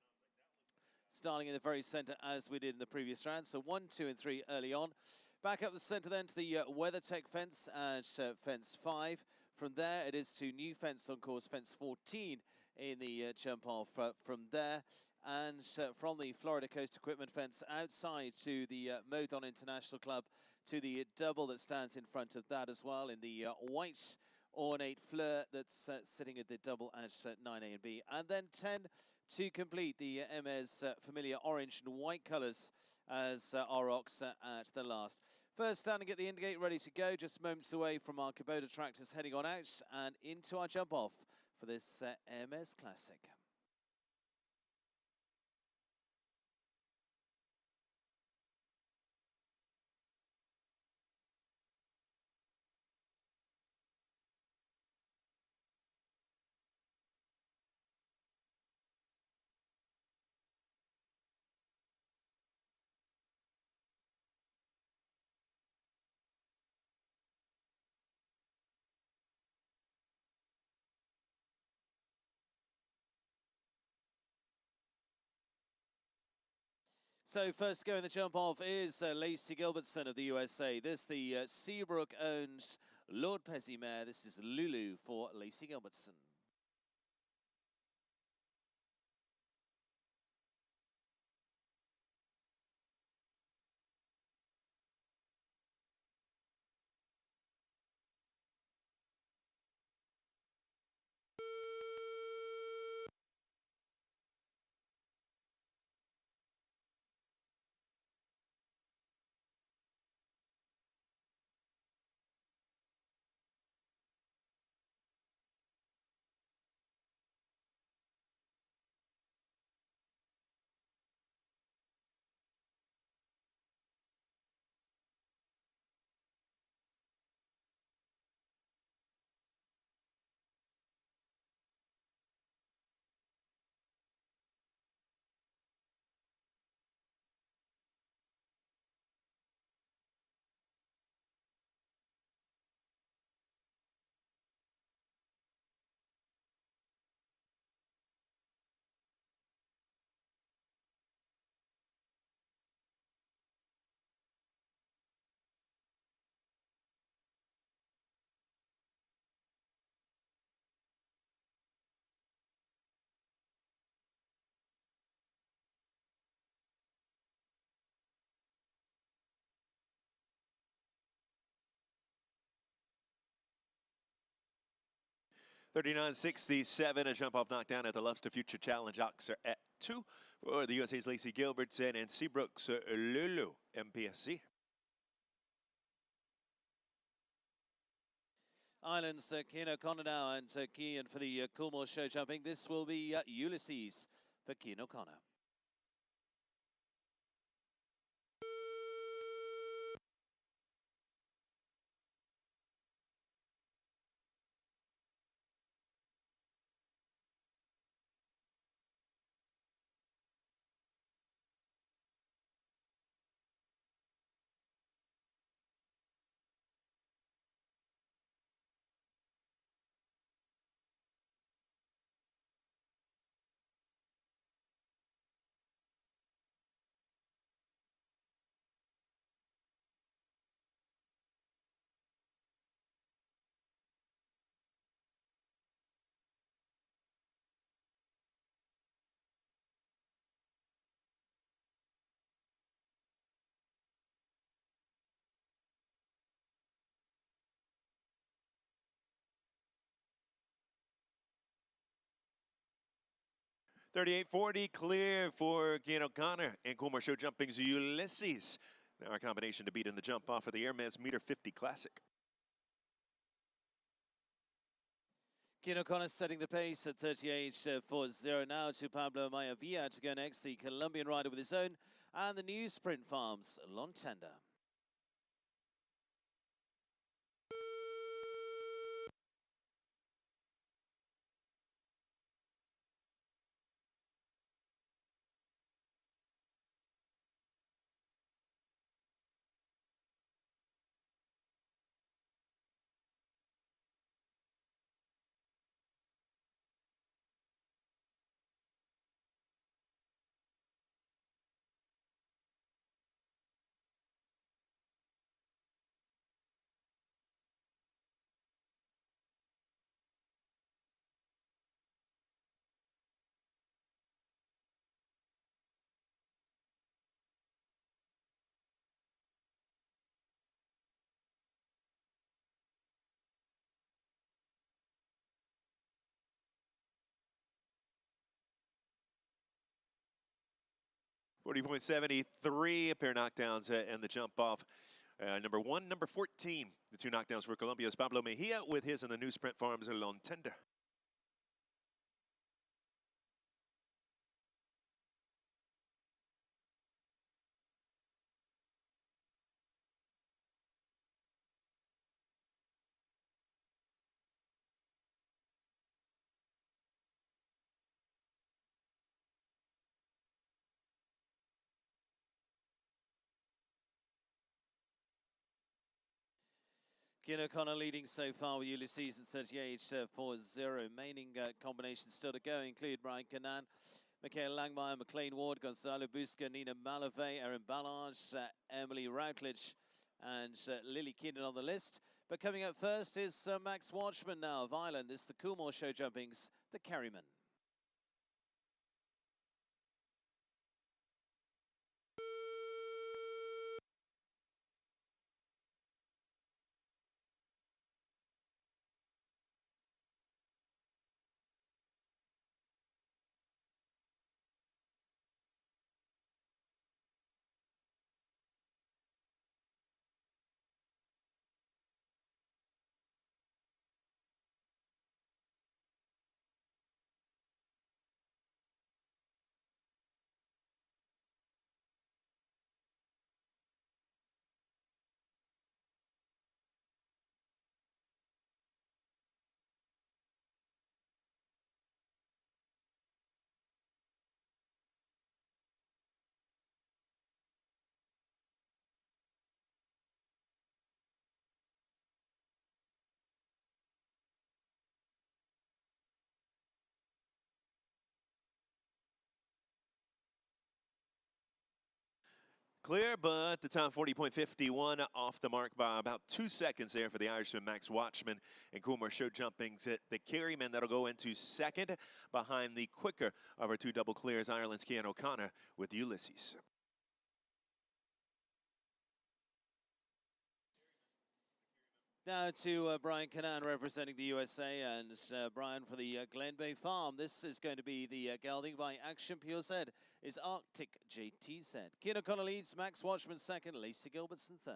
Starting in the very center as we did in the previous round. So 1, 2 and 3 early on. Back up the center then to the WeatherTech fence at fence 5. From there, it is to new fence on course, fence 14 in the jump off from there. And from the Florida Coast Equipment fence outside to the Modon International Club, to the double that stands in front of that as well in the white ornate fleur that's sitting at the double at 9A and B. And then 10 to complete the Hermès familiar orange and white colours as Aurochs at the last. First standing at the indicate, ready to go, just moments away from our Kubota tractors heading on out and into our jump off for this Hermès Classic. So first to go in the jump off is Lacey Gilbertson of the USA. This the Seabrook owns Lord Pezzy mare. This is Lulu for Lacey Gilbertson. $39.67, a jump off knockdown at the Love to Future Challenge. Oxer at 2 for the USA's Lacey Gilbertson and Seabrook's Lulu MPSC. Ireland's Cian O'Connor now, and Cian for the Coolmore show jumping. This will be Ulysses for Cian O'Connor. 38.40 clear for Cian O'Connor and Coolmore Show Jumping's Ulysses. Now our combination to beat in the jump off of the Hermès meter 50 Classic. Cian O'Connor setting the pace at 38.40 now to Pablo Maivia to go next, the Colombian rider with his own, and the new Sprint Farms Lontender. .73, a pair of knockdowns and the jump off. Number 1, number 14. The two knockdowns for Colombia's Pablo Mejia with his in the new Sprint Farms Lontender. Cian O'Connor leading so far with Ulysses at 38.40. Remaining combinations still to go include Brian Canan, Michael Langmeyer, McLean Ward, Gonzalo Busca, Nina Malave, Erin Ballard, Emily Routledge, and Lily Keenan on the list. But coming up first is Max Watchman now of Ireland. This is the Coolmore Show Jumpings, the Kerryman. Clear, but the time 40.51 off the mark by about 2 seconds there for the Irishman Max Watchman and Coolmore Show Jumpings. The Kerryman that'll go into second behind the quicker of our two double clears, Ireland's Cian O'Connor with Ulysses. Now to Brian Canan representing the USA, and Brian for the Glen Bay Farm. This is going to be the gelding by Action Pure Z is Arctic JTZ. Cian O'Connor leads, Max Watchman second, Lacey Gilbertson third.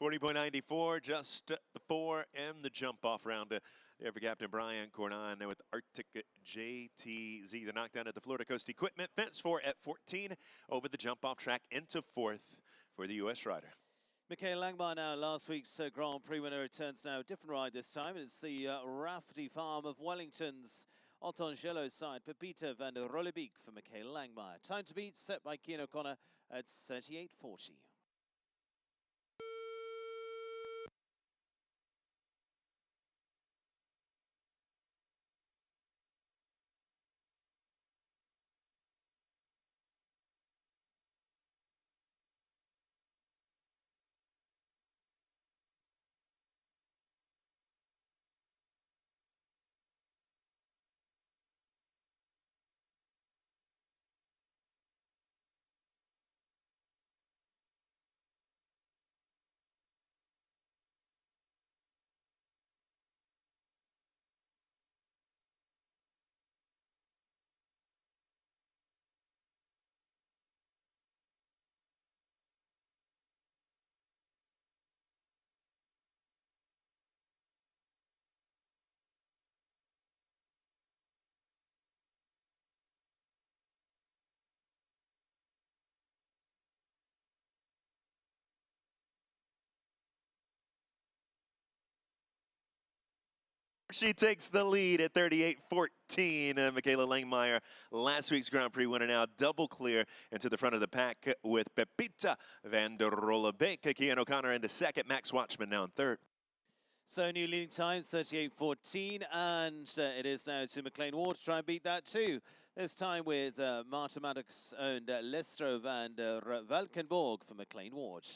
40.94, just the 4 and the jump-off round there for Captain Brian Cornine with Arctic JTZ. The knockdown at the Florida Coast Equipment Fence 4 at 14 over the jump-off track into 4th for the U.S. rider. Michaela Langmeier now, last week's Grand Prix winner, returns now. Different ride this time. It's the Rafferty Farm of Wellington's Ottangelo side. Pepita van der Rollebeek for Michaela Langmeier. Time to beat set by Cian O'Connor at 38.40. She takes the lead at 38.14. Michaela Langmeier, last week's Grand Prix winner, now double clear into the front of the pack with Pepita van der Rollebeek. Cian O'Connor into second. Max Watchman now in third. So new leading time, 38.14, and it is now to McLean Ward to try and beat that too. This time with Marta Maddox and Lestro van der Valkenborg for McLean Ward.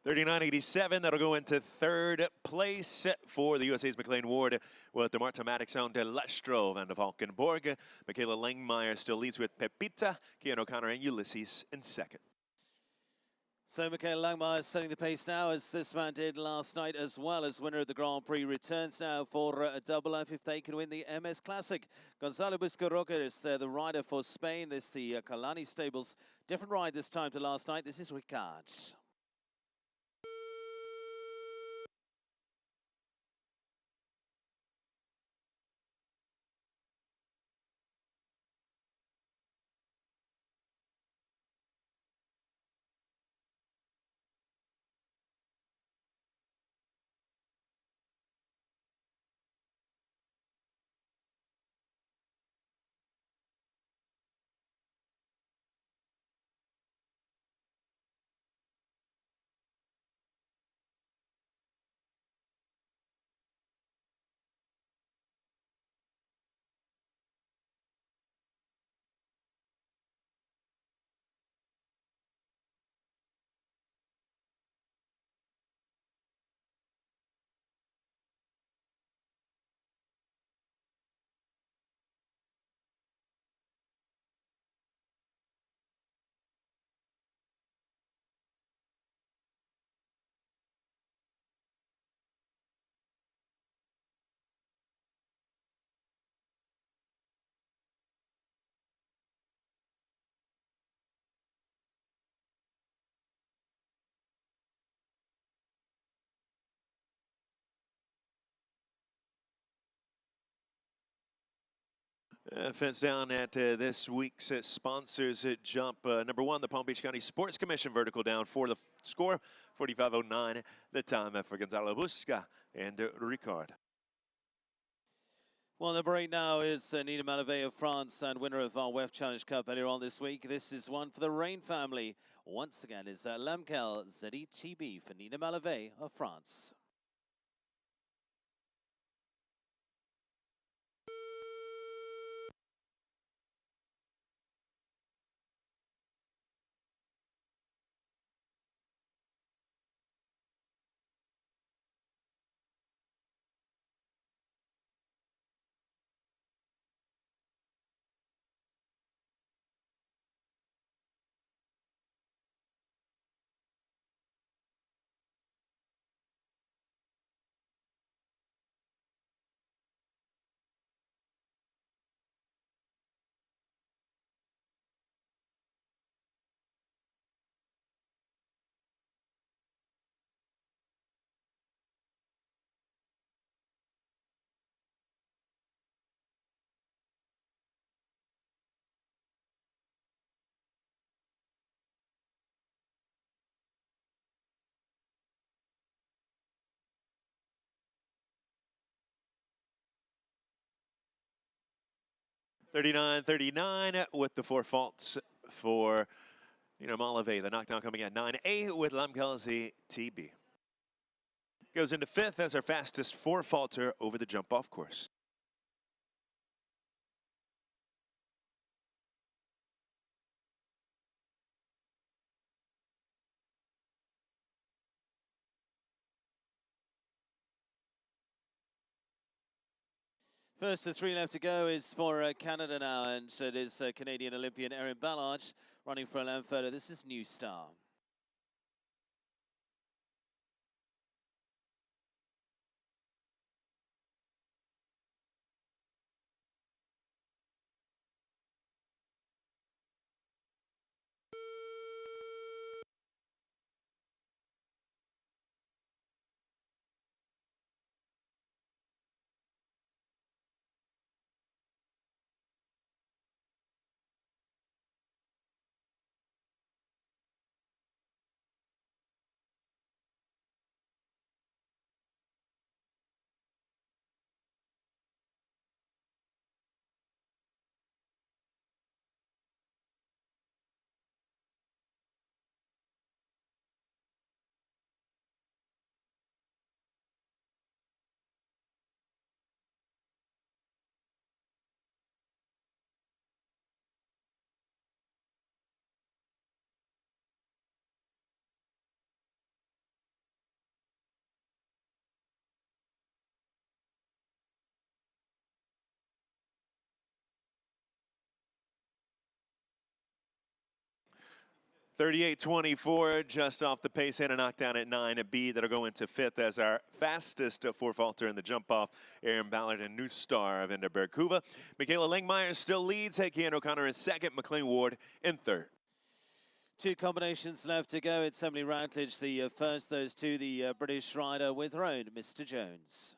$39.87, that'll go into third place for the USA's McLean Ward with the Marta Maddox owned Lestro van der Valkenborg. Michaela Langmeier still leads with Pepita, Cian O'Connor and Ulysses in second. So Michaela Langmeier setting the pace now, as this man did last night, as well as winner of the Grand Prix. Returns now for a double life if they can win the MS Classic. Gonzalo Buscaroca is the rider for Spain. This the Kalani Stables. Different ride this time to last night. This is Ricard. Fence down at this week's sponsors jump. Number one, the Palm Beach County Sports Commission vertical down for the score, 45.09. The time for Gonzalo Busca and Ricard. Well, number 8 now is Nina Malavé of France and winner of our WEF Challenge Cup earlier on this week. This is one for the Rain family. Once again is Lamkel ZETB for Nina Malavé of France. .39.39 with the 4 faults for Malavé. The knockdown coming at 9A with Lamkel ZETB. Goes into 5th as our fastest 4-faulter over the jump-off course. First, the 3 left to go is for Canada now, and it is Canadian Olympian Erin Ballard running for a length further. This is New Star. .38.24, just off the pace and a knockdown at 9B. That'll go into 5th as our fastest 4-faulter in the jump-off. Erin Ballard and New Star of Inderberg-Kuva. Michaela Langmeyer still leads. Heikki O'Connor in 2nd. McLean Ward in 3rd. 2 combinations left to go. It's Emily Routledge, the first, those 2, the British rider with her own Mr. Jones.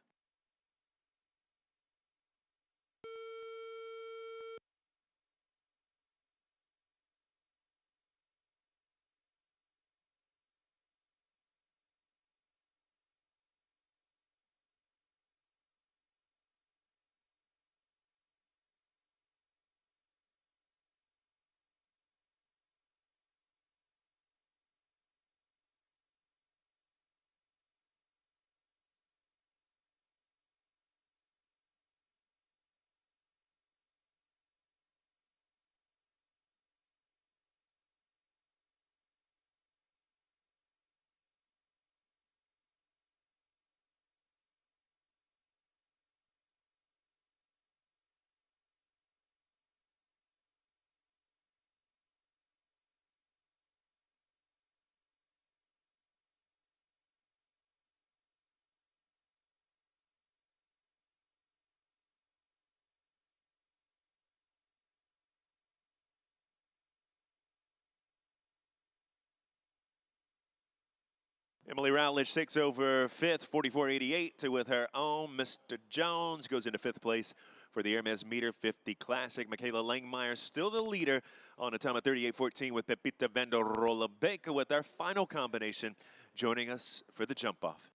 Emily Routledge takes over 5th, 44.88 with her own Mr. Jones. Goes into 5th place for the Hermès Meter 50 Classic. Michaela Langmeyer still the leader on a time of 38.14 with Pepita van der Rollebeek with our final combination joining us for the jump-off.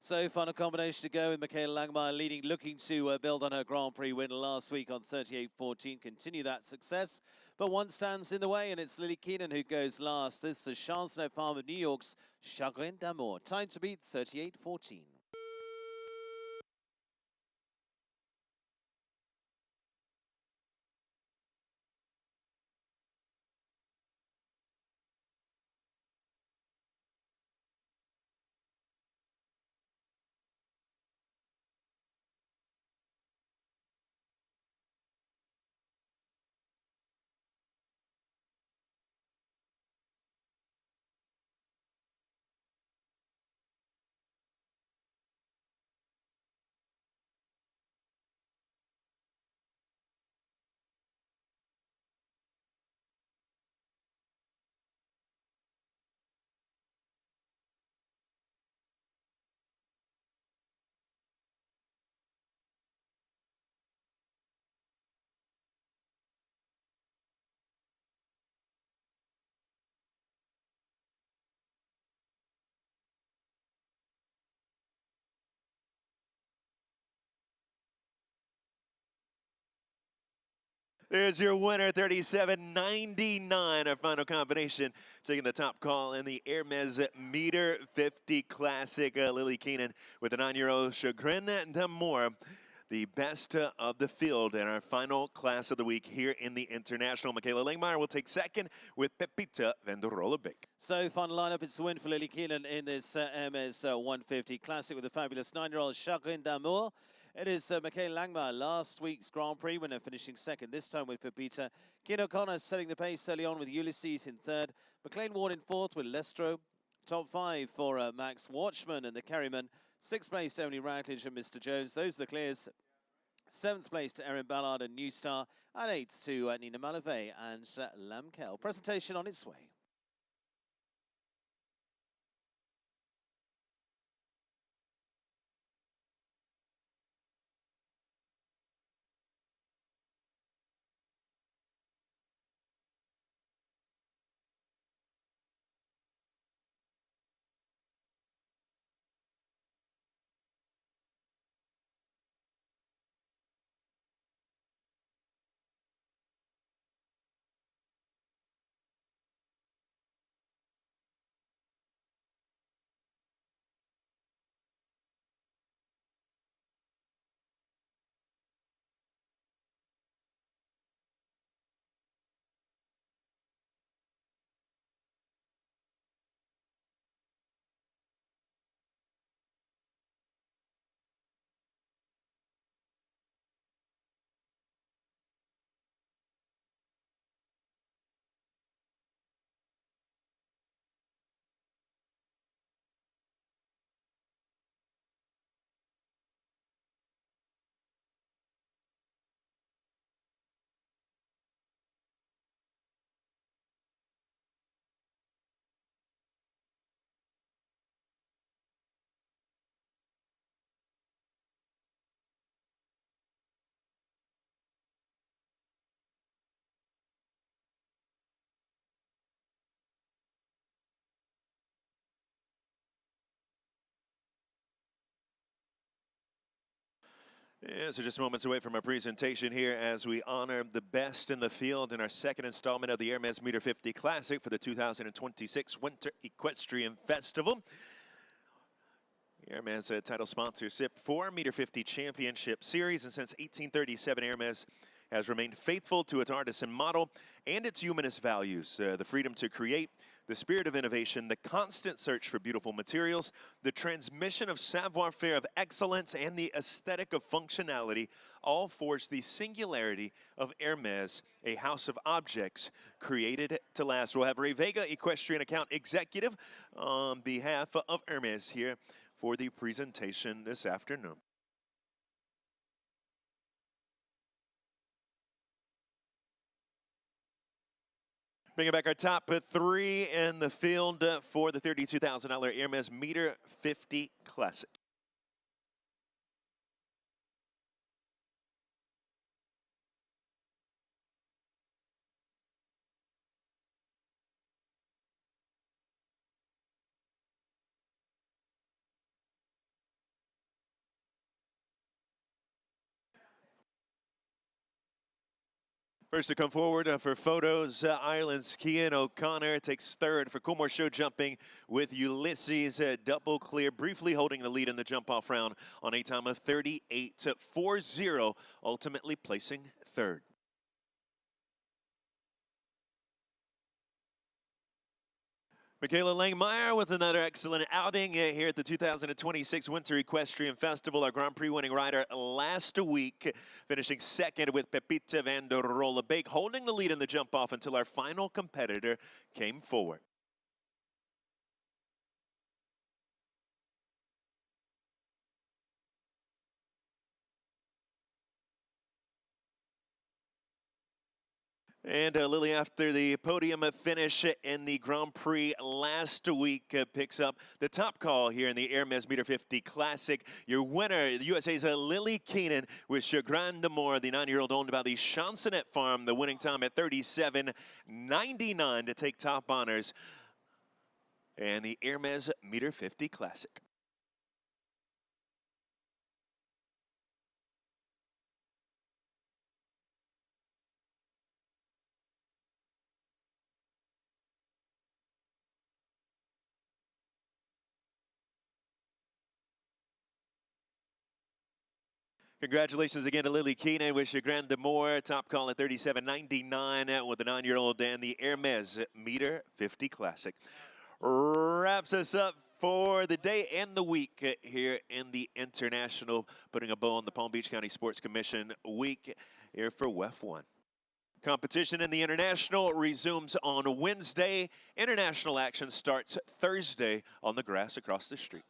So, final combination to go with Michaela Langmeyer leading, looking to build on her Grand Prix win last week on 38.14, continue that success. But one stands in the way, and it's Lily Keenan who goes last. This is Chancellor Farm of New York's Chagrin d'Amour. Time to beat 38.14. There's your winner, 37.99, our final combination. Taking the top call in the Hermès Meter 50 Classic. Lily Keenan with the 9-year-old Chagrin d'Amour, the best of the field in our final class of the week here in the International. Michaela Langmeyer will take second with Pepita van der Rollebeek. So, final lineup, it's a win for Lily Keenan in this Hermès 150 Classic with the fabulous 9-year-old Chagrin d'Amour. It is Michaela Langmeyer, last week's Grand Prix winner, finishing second, this time with Pepita. Keane O'Connor setting the pace early on with Ulysses in third. McLean Ward in fourth with Lestro. Top five for Max Watchman and the Kerryman. Sixth place to Emily Rackledge and Mr. Jones. Those are the clears. Seventh place to Erin Ballard and New Star. And eighth to Nina Malave and Lamkel. Presentation on its way. Yeah, so just moments away from our presentation here as we honor the best in the field in our second installment of the Hermès Meter 50 Classic for the 2026 Winter Equestrian Festival. Hermès, a title sponsorship for Meter 50 Championship Series, and since 1837, Hermès has remained faithful to its artisan model and its humanist values, the freedom to create, the spirit of innovation, the constant search for beautiful materials, the transmission of savoir-faire of excellence, and the aesthetic of functionality all forge the singularity of Hermès, a house of objects created to last. We'll have Ray Vega, Equestrian Account Executive, on behalf of Hermès here for the presentation this afternoon. Bringing back our top three in the field for the $32,000 Hermès Meter 50 Classic. First to come forward for photos, Ireland's Cian O'Connor takes third for Coolmore show jumping with Ulysses double clear, briefly holding the lead in the jump-off round on a time of 38.40, ultimately placing third. Michaela Langmeyer with another excellent outing here at the 2026 Winter Equestrian Festival. Our Grand Prix winning rider last week, finishing second with Pepita van der Rollebeek, holding the lead in the jump-off until our final competitor came forward. And Lily, after the podium finish in the Grand Prix last week, picks up the top call here in the Hermès Meter 50 Classic. Your winner, the USA's Lily Keenan with Chagrin d'Amour, the 9-year-old owned by the Chansonet Farm, the winning time at 37.99 to take top honors and the Hermès Meter 50 Classic. Congratulations again to Lily Keenan with Chagrin d'Amour, top call at 37.99 with the 9-year-old and the Hermès Meter 50 Classic. Wraps us up for the day and the week here in the International, putting a bow on the Palm Beach County Sports Commission week here for WEF 1. Competition in the International resumes on Wednesday. International action starts Thursday on the grass across the street.